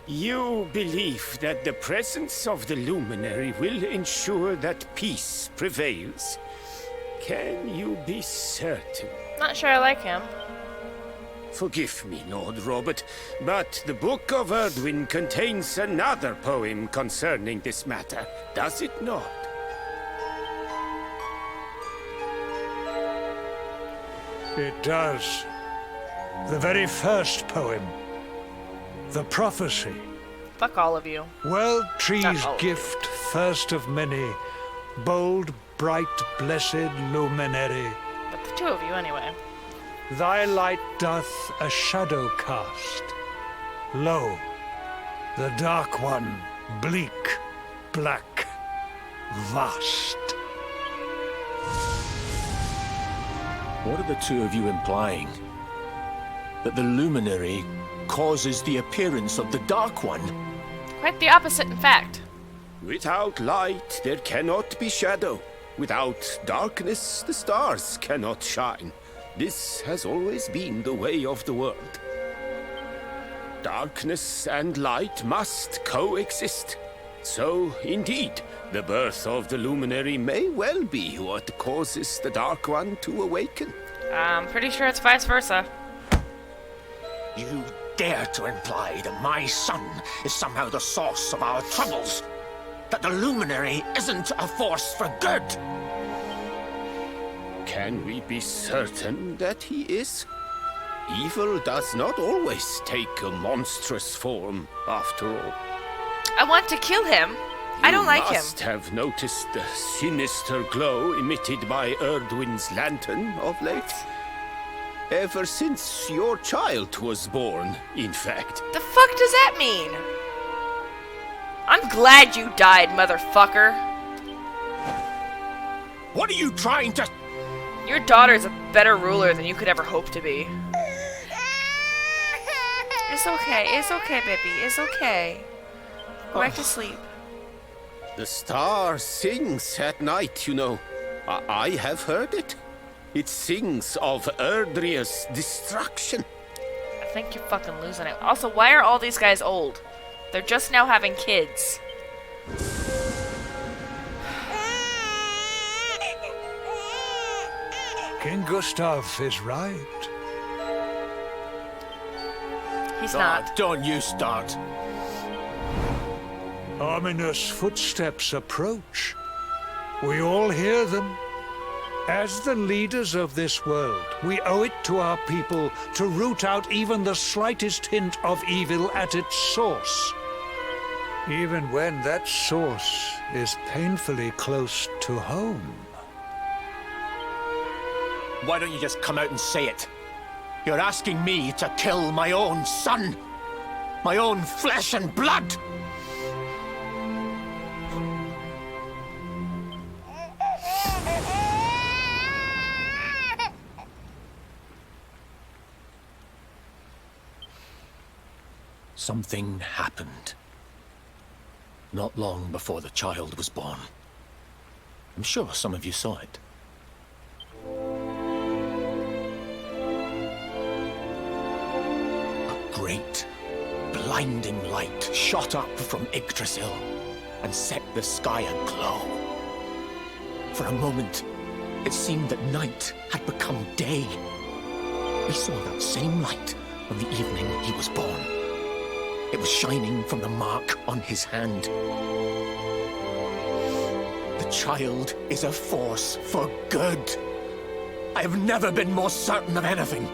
You believe that the presence of the luminary will ensure that peace prevails? Can you be certain? Not sure I like him. Forgive me, Lord Robert, but the Book of Erdwin contains another poem concerning this matter, does it not? It does. The very first poem. The prophecy. Fuck all of you. World tree's all of gift, first of many. Bold, bright, blessed luminary. But the two of you anyway. Thy light doth a shadow cast. Lo, the Dark One, bleak, black, vast. What are the two of you implying? That the luminary causes the appearance of the Dark One? Quite the opposite, in fact. Without light, there cannot be shadow. Without darkness, the stars cannot shine. This has always been the way of the world. Darkness and light must coexist. So, indeed, the birth of the luminary may well be what causes the Dark One to awaken. I'm pretty sure it's vice versa. You dare to imply that my son is somehow the source of our troubles? That the luminary isn't a force for good? Can we be certain that he is? Evil does not always take a monstrous form, after all. I want to kill him. I don't like him. You must have noticed the sinister glow emitted by Erdwin's lantern of late. Ever since your child was born, in fact. The fuck does that mean? I'm glad you died, motherfucker. What are you trying to... Your daughter's a better ruler than you could ever hope to be. It's okay, baby, it's okay. Go back to sleep. The star sings at night, you know. I have heard it. It sings of Erdrea's destruction. I think you're fucking losing it. Also, why are all these guys old? They're just now having kids. King Gustav is right. He's not. Don't you start. Ominous footsteps approach. We all hear them. As the leaders of this world, we owe it to our people to root out even the slightest hint of evil at its source. Even when that source is painfully close to home. Why don't you just come out and say it? You're asking me to kill my own son. My own flesh and blood. Something happened. Not long before the child was born. I'm sure some of you saw it. A great, blinding light shot up from Yggdrasil and set the sky aglow. For a moment, it seemed that night had become day. We saw that same light on the evening he was born. It was shining from the mark on his hand. The child is a force for good. I have never been more certain of anything.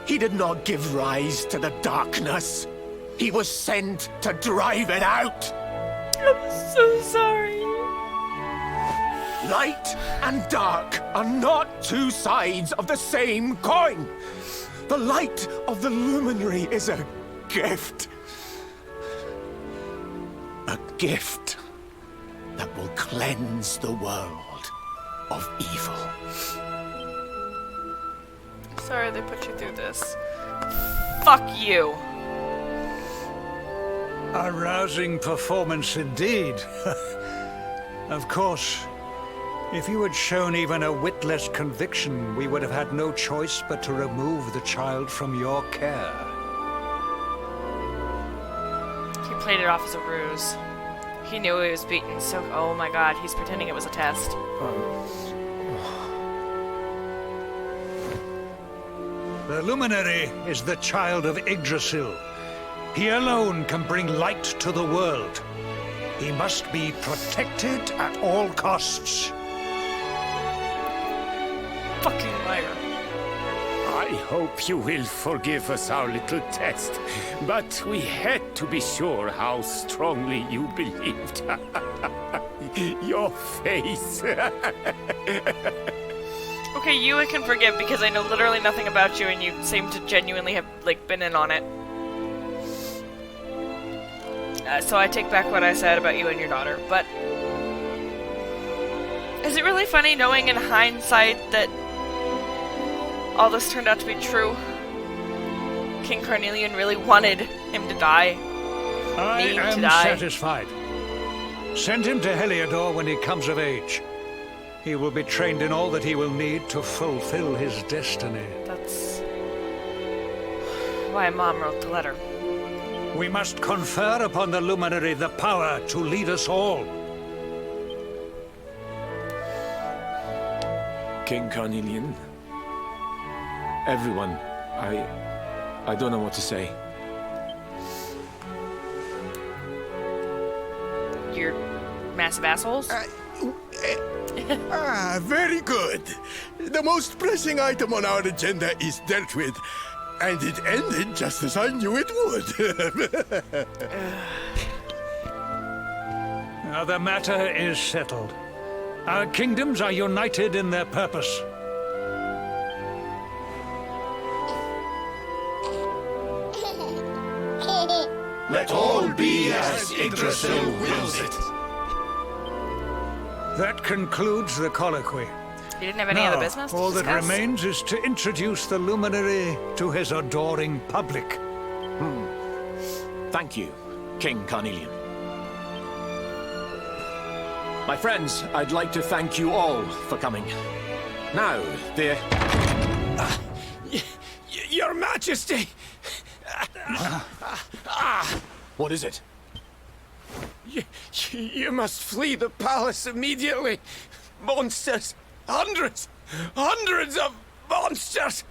He did not give rise to the darkness. He was sent to drive it out. I'm so sorry. Light and dark are not two sides of the same coin. The light of the luminary is a gift. A gift that will cleanse the world of evil. Sorry they put you through this. Fuck you. A rousing performance indeed. Of course, if you had shown even a whit less conviction, we would have had no choice but to remove the child from your care. He played it off as a ruse. He knew he was beaten, so oh my god, he's pretending it was a test. The Luminary is the child of Yggdrasil. He alone can bring light to the world. He must be protected at all costs. Fucking liar. I hope you will forgive us our little test, but we had to be sure how strongly you believed. Your face. Okay, you I can forgive because I know literally nothing about you and you seem to genuinely have, like, been in on it. So I take back what I said about you and your daughter, but... Is it really funny knowing in hindsight that all this turned out to be true? King Carnelian really wanted him to die. I am satisfied. Send him to Heliodor when he comes of age. He will be trained in all that he will need to fulfill his destiny. That's why Mom wrote the letter. We must confer upon the Luminary the power to lead us all. King Carnelian. Everyone, I don't know what to say. You're massive assholes? Very good. The most pressing item on our agenda is dealt with, and it ended just as I knew it would. Now the matter is settled. Our kingdoms are united in their purpose. Let all be as Yggdrasil wills it. That concludes the colloquy. You didn't have any other business to all that discuss? remains is to introduce the Luminary to his adoring public. Thank you, King Carnelian. My friends, I'd like to thank you all for coming. Now, the... Your Majesty! What is it? You must flee the palace immediately. Monsters! Hundreds of monsters!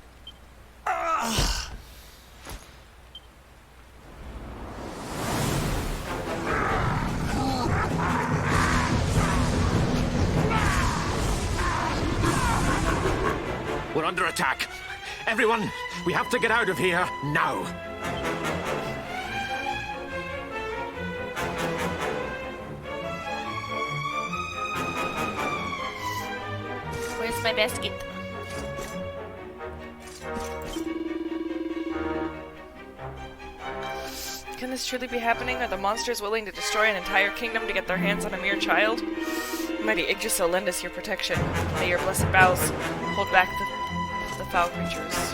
We're under attack. Everyone, we have to get out of here now. Where's my basket? Can this truly be happening? Are the monsters willing to destroy an entire kingdom to get their hands on a mere child? Mighty Yggdrasil, lend us your protection. May your blessed boughs hold back the foul creatures.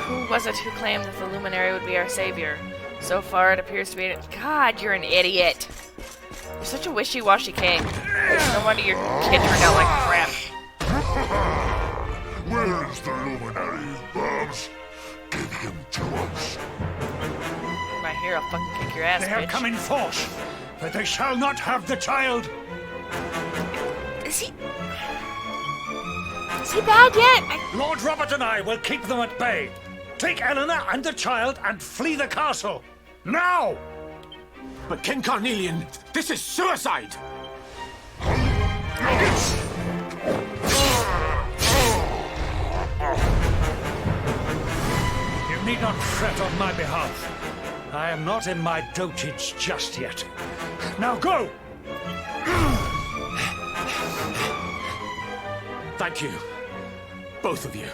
Who was it who claimed that the luminary would be our savior? So far, it appears to be... God, you're an idiot! You're such a wishy-washy king. No wonder your kid turned out like crap. Where is the luminary, Babs? Give him to us. My hero fucking kick your ass, They have bitch. come in force, but they shall not have the child. Is he bad yet? Lord Robert and I will keep them at bay. Take Eleanor and the child and flee the castle. Now! But King Carnelian, this is suicide! You need not fret on my behalf. I am not in my dotage just yet. Now go! Thank you. Both of you.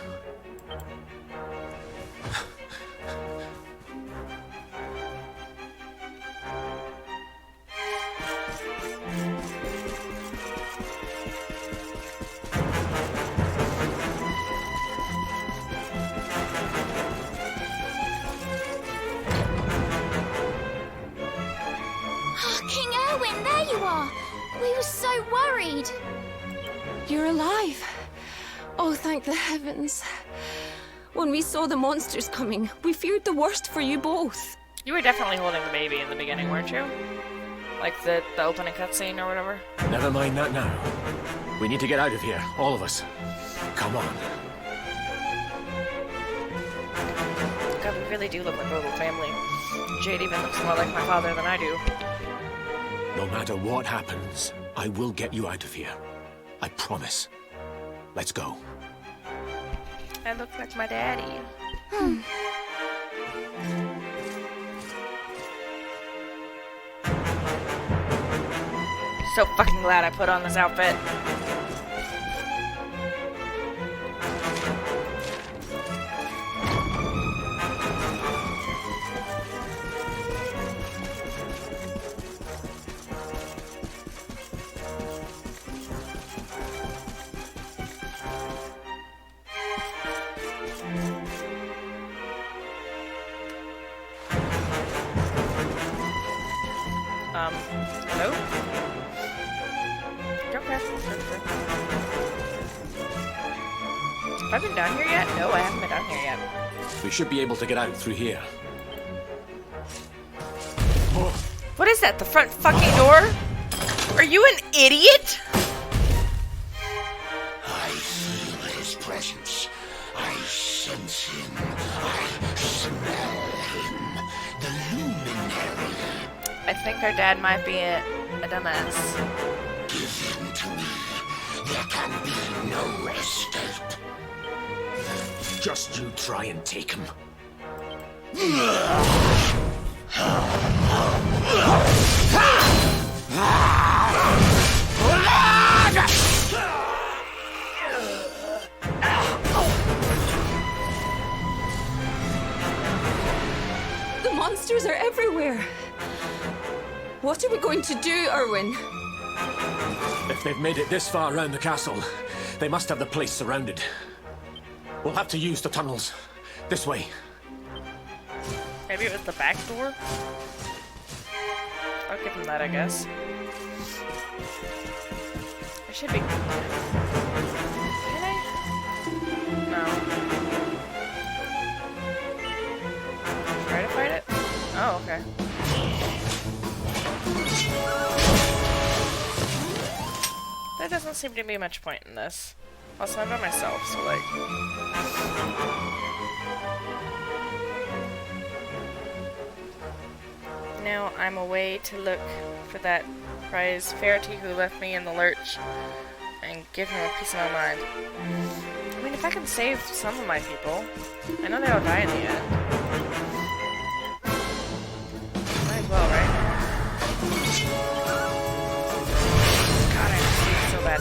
King Erwin, there you are! We were so worried. You're alive. Oh, thank the heavens. When we saw the monsters coming, we feared the worst for you both. You were definitely holding the baby in the beginning, weren't you? Like the opening cutscene or whatever? Never mind that now. We need to get out of here, all of us. Come on. God, we really do look like a little family. Jade even looks more like my father than I do. No matter what happens, I will get you out of here. I promise. Let's go. I look like my daddy. So fucking glad I put on this outfit. Hello? Okay. Have I been down here yet? No, I haven't been down here yet. We should be able to get out through here. What is that? The front fucking door? Are you an idiot? I feel his presence. I sense him. I smell him. The luminary. I think our dad might be a dumbass. Give him to me. There can be no escape. Just you try and take him. The monsters are everywhere. What are we going to do, Erwin? If they've made it this far around the castle, they must have the place surrounded. We'll have to use the tunnels. This way. Maybe it was the back door? I'll give him that, I guess. I should be... Can I? No. Try to fight it? Oh, okay. There doesn't seem to be much point in this. Also, I'm by myself, so like... Now I'm away to look for that prize Ferrety who left me in the lurch and give him a piece of my mind. I mean, if I can save some of my people, I know they all die in the end. Might as well, right? God, I miss you so bad.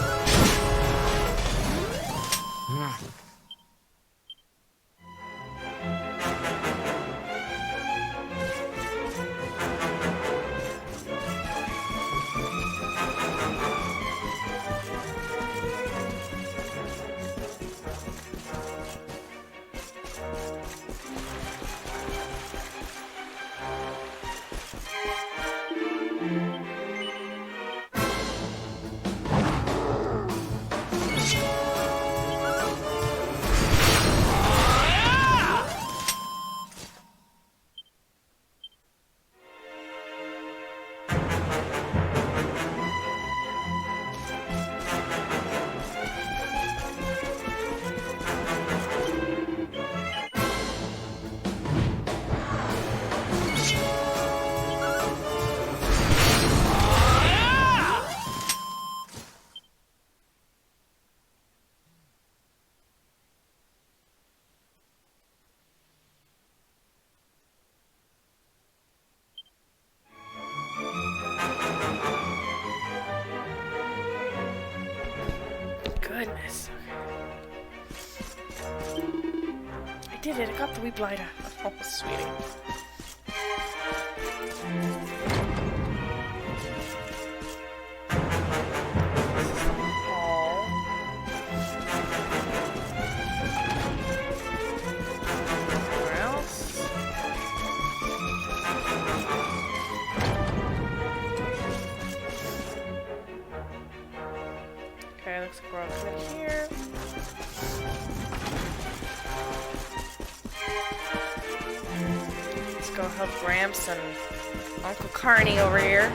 Goodness. I did it. I got the wee blighter. Oh, sweetie. Looks like we're all good here. Let's go help Gramps and Uncle Carney over here.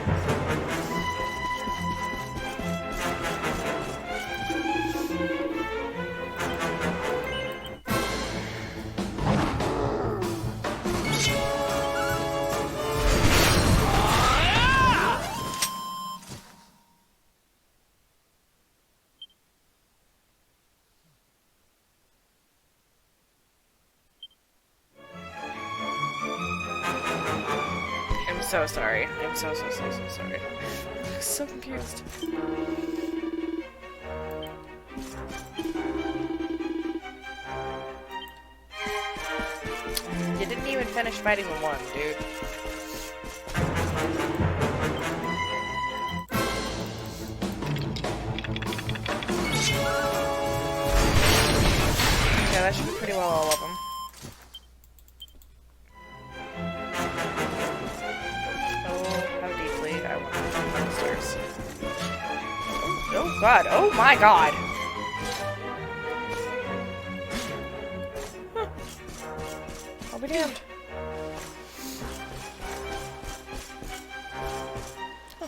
So sorry. I'm so sorry. I'm so confused. You didn't even finish fighting the one, dude. Yeah, that should be pretty well all of them. Oh god, oh my god! Huh. I'll be damned. Huh.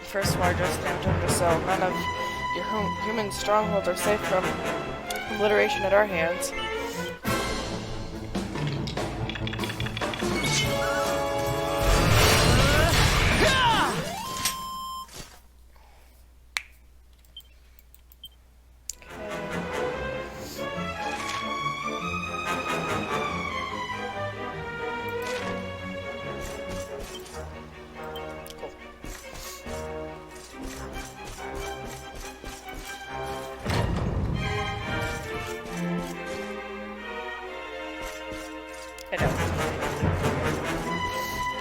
First war just stamped under, so none of your human strongholds are safe from obliteration at our hands.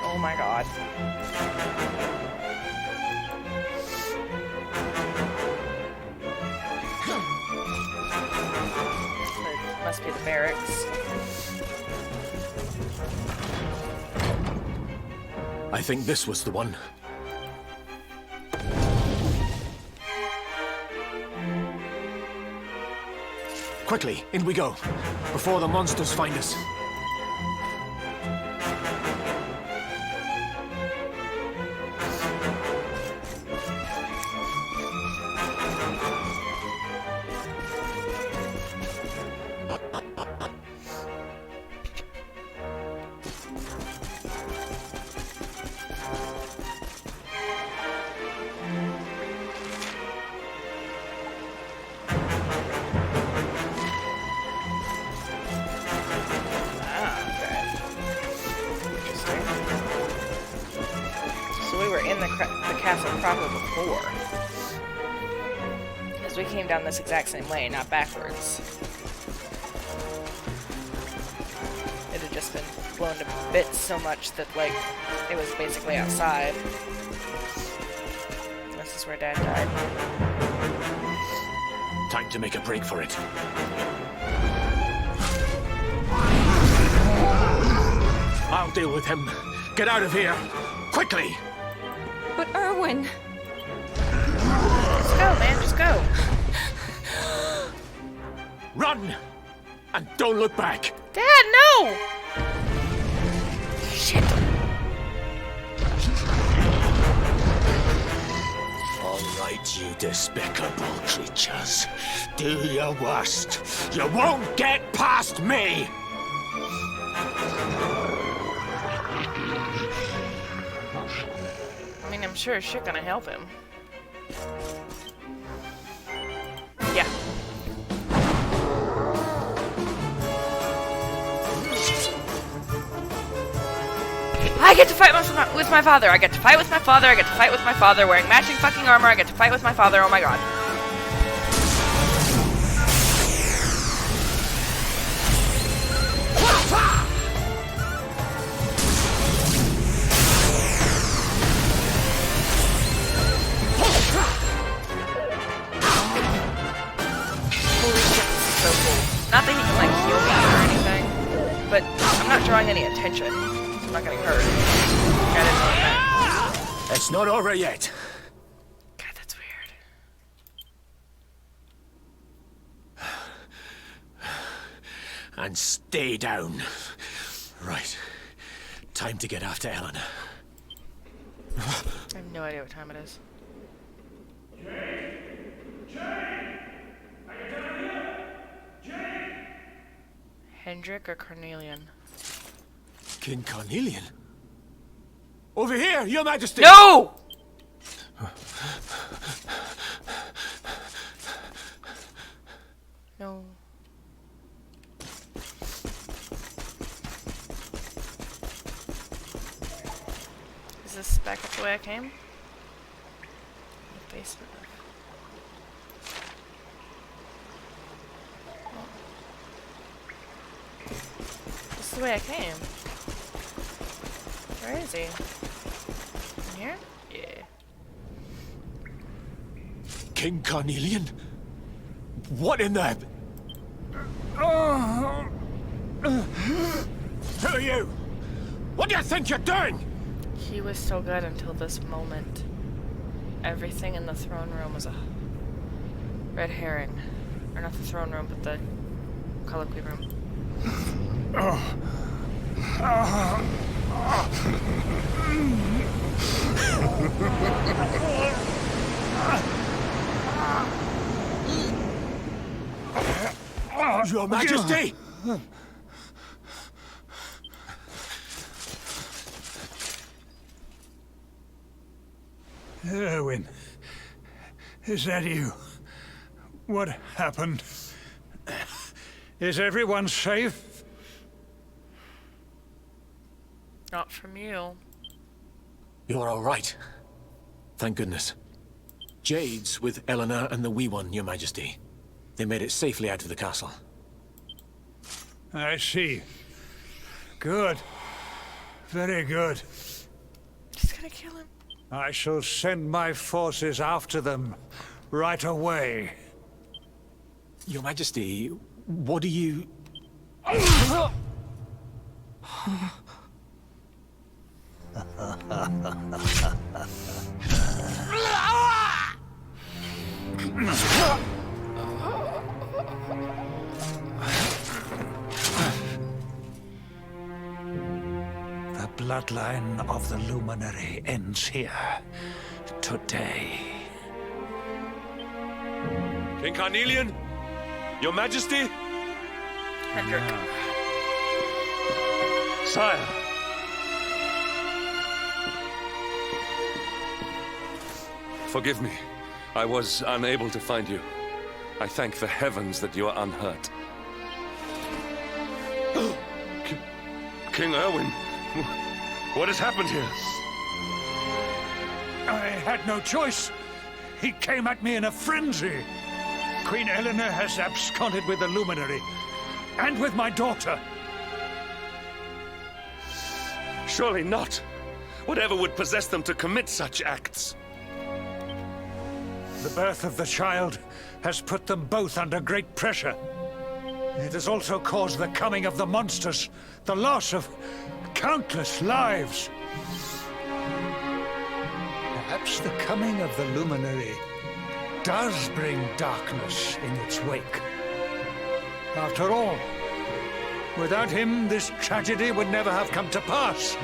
Oh my god. It must be the barracks. I think this was the one. Quickly, in we go, before the monsters find us. in the castle proper before. Because we came down this exact same way, not backwards. It had just been blown to bits so much that, like, it was basically outside. This is where Dad died. Time to make a break for it. I'll deal with him. Get out of here! Quickly! But Erwin... Just go, man, just go. Run! And don't look back! Dad, no! Shit. All right, you despicable creatures. Do your worst. You won't get past me! I mean, I'm sure shit gonna help him. Yeah. I get to fight with my father. I get to fight with my father. I get to fight with my father wearing matching fucking armor. I get to fight with my father. Oh my god. Holy shit, this is so cool. Not that he can like heal me or anything, but I'm not drawing any attention. I'm not getting hurt. I didn't know that. It's not over yet. God, that's weird. And stay down. Right. Time to get after Eleanor. I have no idea what time it is. Hendrik or Cornelian? King Cornelian? Over here, Your Majesty! No! No. Is this back up the way I came? The basement. Oh. This is the way I came. Where is he? In here? Yeah. King Cornelian? What in the... Who are you? What do you think you're doing? He was so good until this moment. Everything in the throne room was a red herring. Or not the throne room, but the colloquy room. Your Majesty! Erwin, is that you? What happened? Is everyone safe? Not from you. You're all right. Thank goodness. Jade's with Eleanor and the wee one, Your Majesty. They made it safely out of the castle. I see. Good. Very good. He's gonna kill him. I shall send my forces after them right away. Your Majesty, what do you... The bloodline of the Luminary ends here today. King Cornelian? Your Majesty? Hendrik. Sire. Forgive me. I was unable to find you. I thank the heavens that you are unhurt. King Erwin, what has happened here? had no choice. He came at me in a frenzy. Queen Eleanor has absconded with the Luminary, and with my daughter. Surely not. Whatever would possess them to commit such acts? The birth of the child has put them both under great pressure. It has also caused the coming of the monsters, the loss of countless lives. Perhaps the coming of the Luminary does bring darkness in its wake. After all, without him, this tragedy would never have come to pass.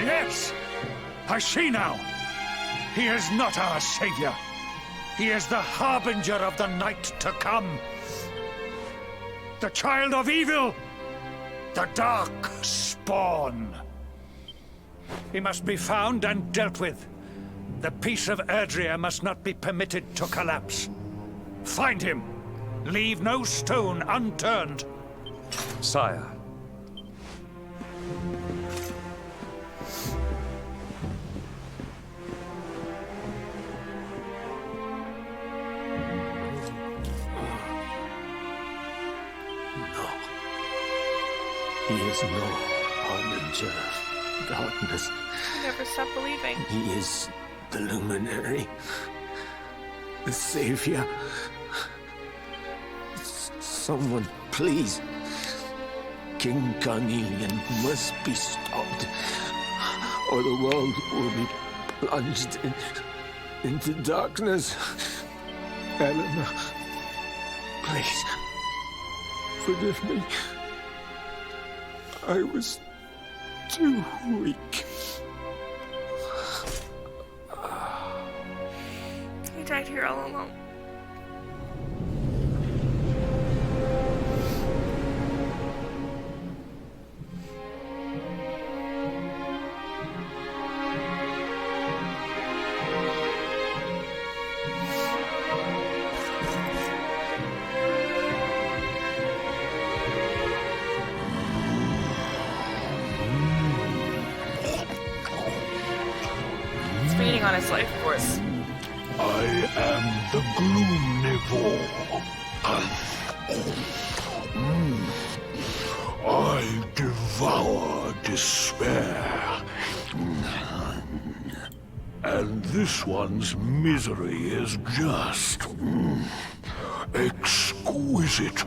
Yes! I see now! He is not our savior. He is the harbinger of the night to come. The child of evil! The dark spawn! He must be found and dealt with. The peace of Erdrea must not be permitted to collapse. Find him! Leave no stone unturned. Sire. He is no harbinger of darkness. I never stop believing. He is the Luminary, the Savior. Someone, please. King Carnelian must be stopped, or the world will be plunged into darkness. Eleanor, please, forgive me. I was too weak. He died here all alone. On his life force. I am the Gloomnivore. I devour despair. And this one's misery is just exquisite.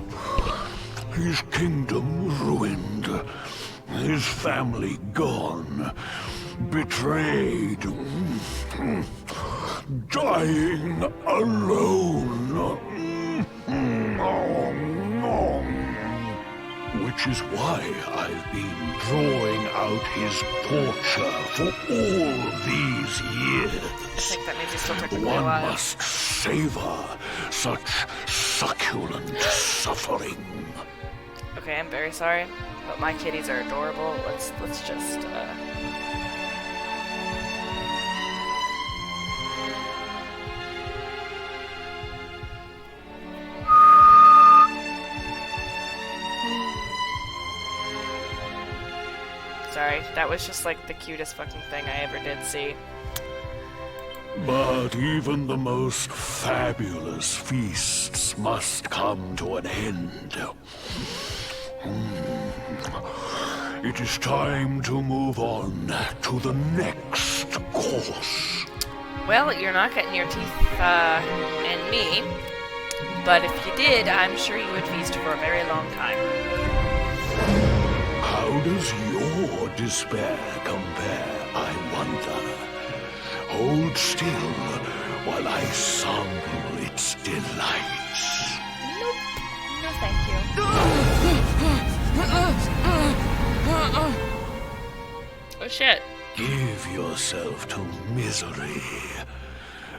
His kingdom ruined, his family gone, betrayed, dying alone. Which is why I've been drawing out his torture for all these years. I think that means he's still technically One alive. must savor such succulent suffering. Okay, I'm very sorry, but my kitties are adorable. Let's just Sorry, that was just like the cutest fucking thing I ever did see. But even the most fabulous feasts must come to an end. It is time to move on to the next course. Well, you're not getting your teeth in me, but if you did, I'm sure you would feast for a very long time. How does your despair compare, I wonder? Hold still while I sample its delights. Nope. No, thank you. Oh shit. Give yourself to misery.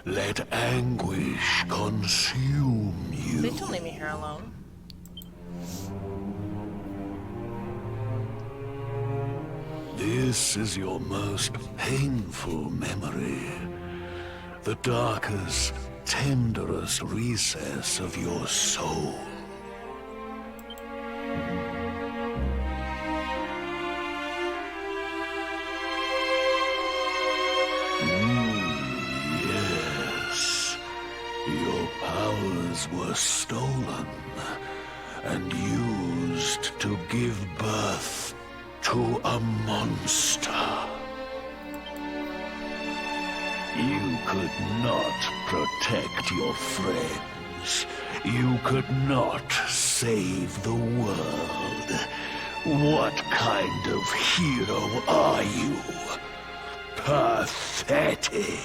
Let anguish consume you. Please don't leave me here alone. This is your most painful memory. The darkest, tenderest recess of your soul. were stolen and used to give birth to a monster. You could not protect your friends. You could not save the world. What kind of hero are you? Pathetic.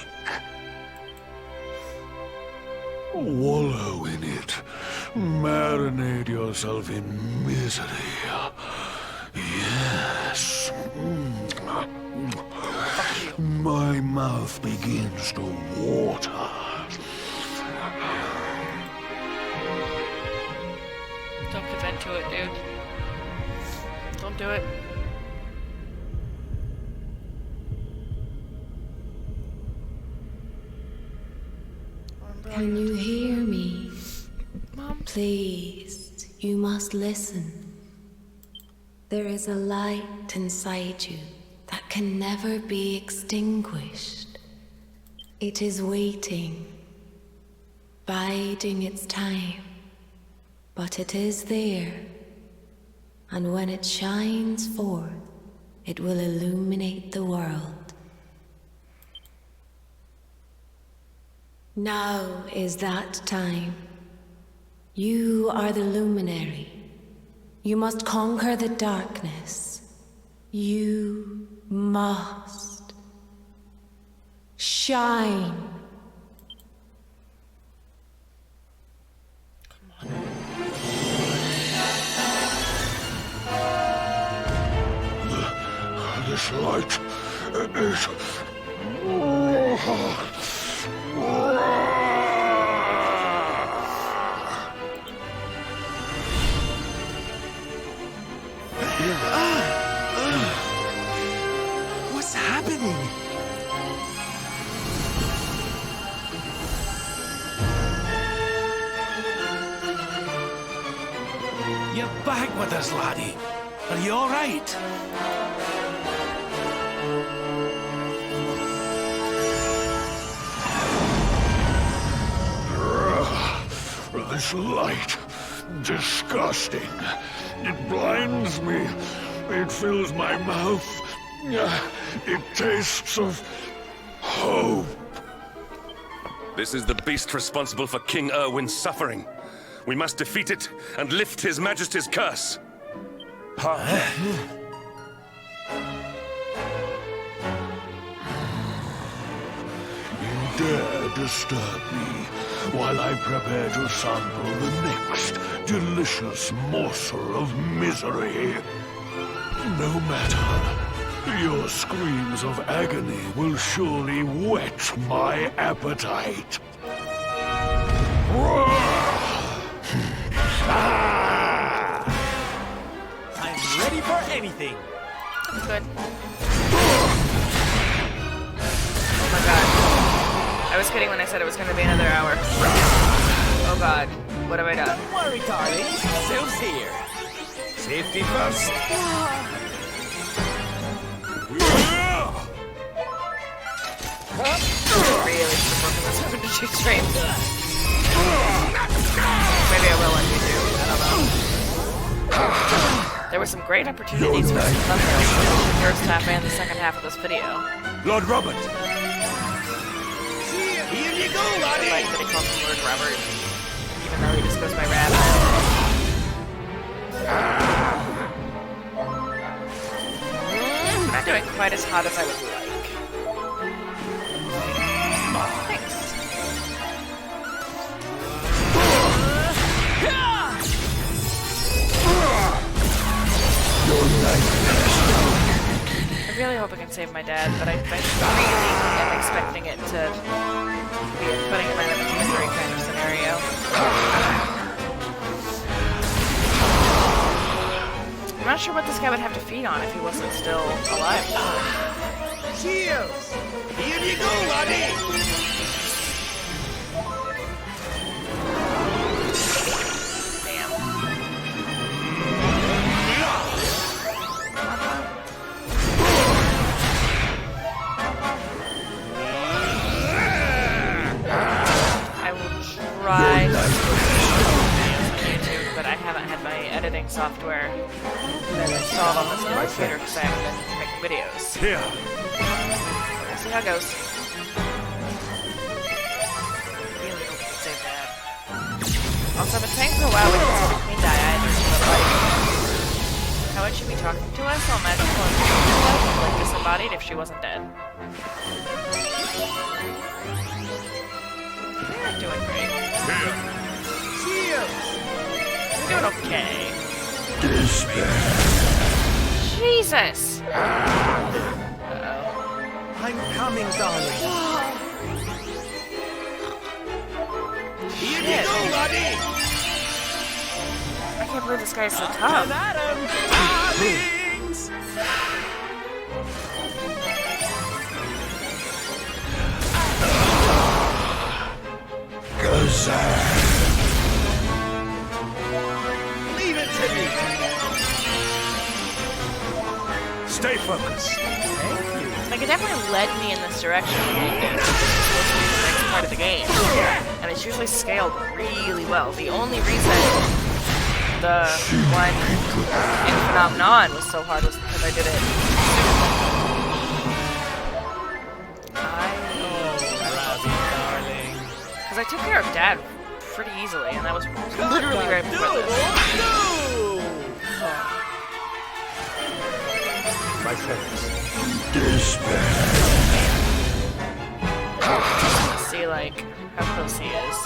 Wallow in it. Marinate yourself in misery. Yes. My mouth begins to water. Don't give in to it, dude. Don't do it. Can you hear me? Mom? Please, you must listen. There is a light inside you that can never be extinguished. It is waiting, biding its time. But it is there, and when it shines forth, it will illuminate the world. Now is that time. You are the luminary. You must conquer the darkness. You must shine. This light is... What's happening? You're back with us, laddie. Are you all right? This light, disgusting. It blinds me. It fills my mouth. It tastes of hope. This is the beast responsible for King Erwin's suffering. We must defeat it and lift His Majesty's curse. You dare disturb me while I prepare to sample the next delicious morsel of misery. No matter, your screams of agony will surely whet my appetite. I'm ready for anything. Good. Oh my god. I was kidding when I said it was going to be another hour. Oh god. What have I done? Don't worry, darling. Sylph's here. Safety first. Really should have broken this up into 2 streams. Maybe I will on YouTube. I don't know. There were some great opportunities for some thumbnails in the first half and the second half of this video. Lord Robert. Here you go, I laddie. like that he calls him Lord Robert, even though he just goes by Rab. I'm not doing quite as hot as I would like. Thanks. I really hope I can save my dad, but I really am expecting it to be putting him in a misery kind of scenario. I'm not sure what this guy would have to feed on if he wasn't still alive. Cheers. Here you go, laddie. I will try. software that I installed on this computer because I haven't been making videos. Here. We'll see how it goes. Really hope we can save Dad. Also, I've been saying for a while we can see the Queen die either, but like, how would she be talking to us all magical and like disembodied if she wasn't dead? We're not doing great. We're doing okay. Jesus! I'm coming, darling. Here you go, laddie! I can't believe this guy's so tough. Darlings! Leave it to me. Stay focused. Like, it definitely led me in this direction. It's supposed to be the next part of the game. And it's usually scaled really well. The only reason the one in Phenomenon was so hard was because I did it. Because I took care of Dad pretty easily, and that was literally right before this. My friends. Let's see, like, how close he is.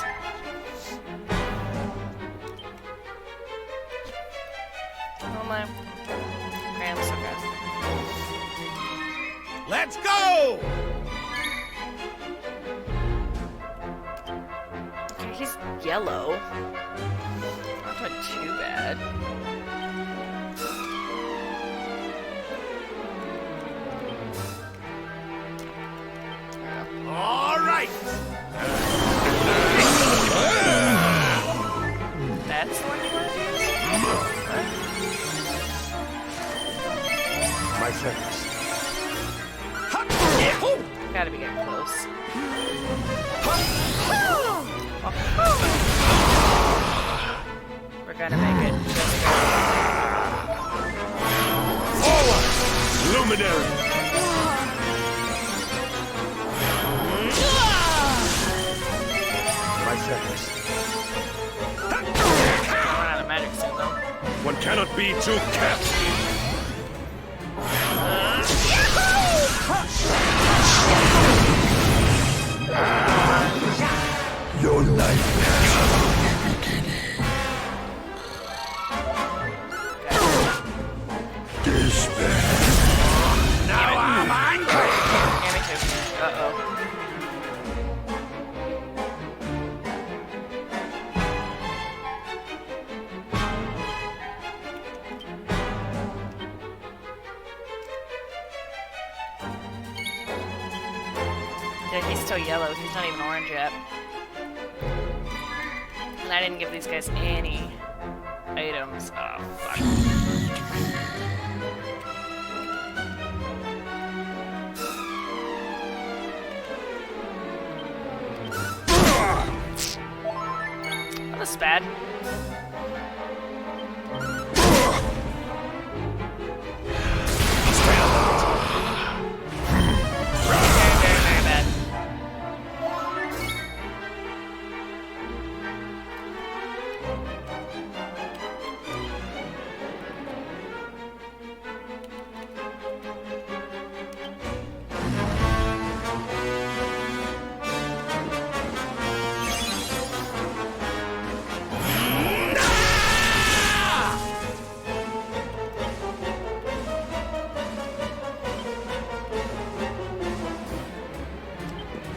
Oh my. Grams, okay. Let's go! Okay, he's yellow. Not doing too bad. All right. That's the one you want to use? My friends. Gotta be getting close. We're gonna make it just Forward! Luminary! My friends. run out of magic soon, though. One cannot be too careful. Your nightmares are only beginning. Despair. Now I'm angry. Yeah, me too. Uh-oh. Yeah, he's still yellow. He's not even orange yet. And I didn't give these guys any items. Oh, fuck. That was bad. Very bad.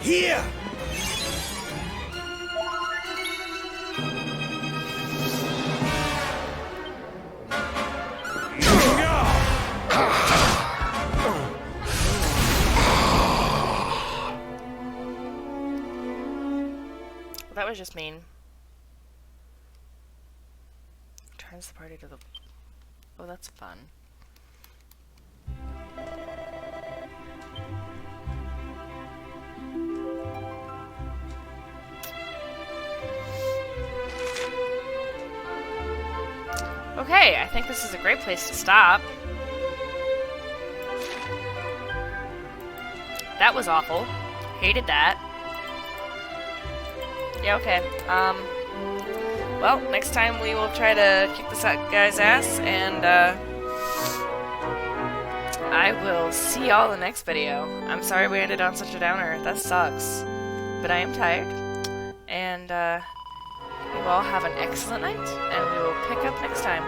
Here. Well, that was just mean. Turns the party to the... Oh, that's fun. Okay, I think this is a great place to stop. That was awful. Hated that. Yeah, okay. Well, next time we will try to kick this guy's ass, and, I will see y'all in the next video. I'm sorry we ended on such a downer. That sucks. But I am tired. And, you all have an excellent night, and we will pick up next time.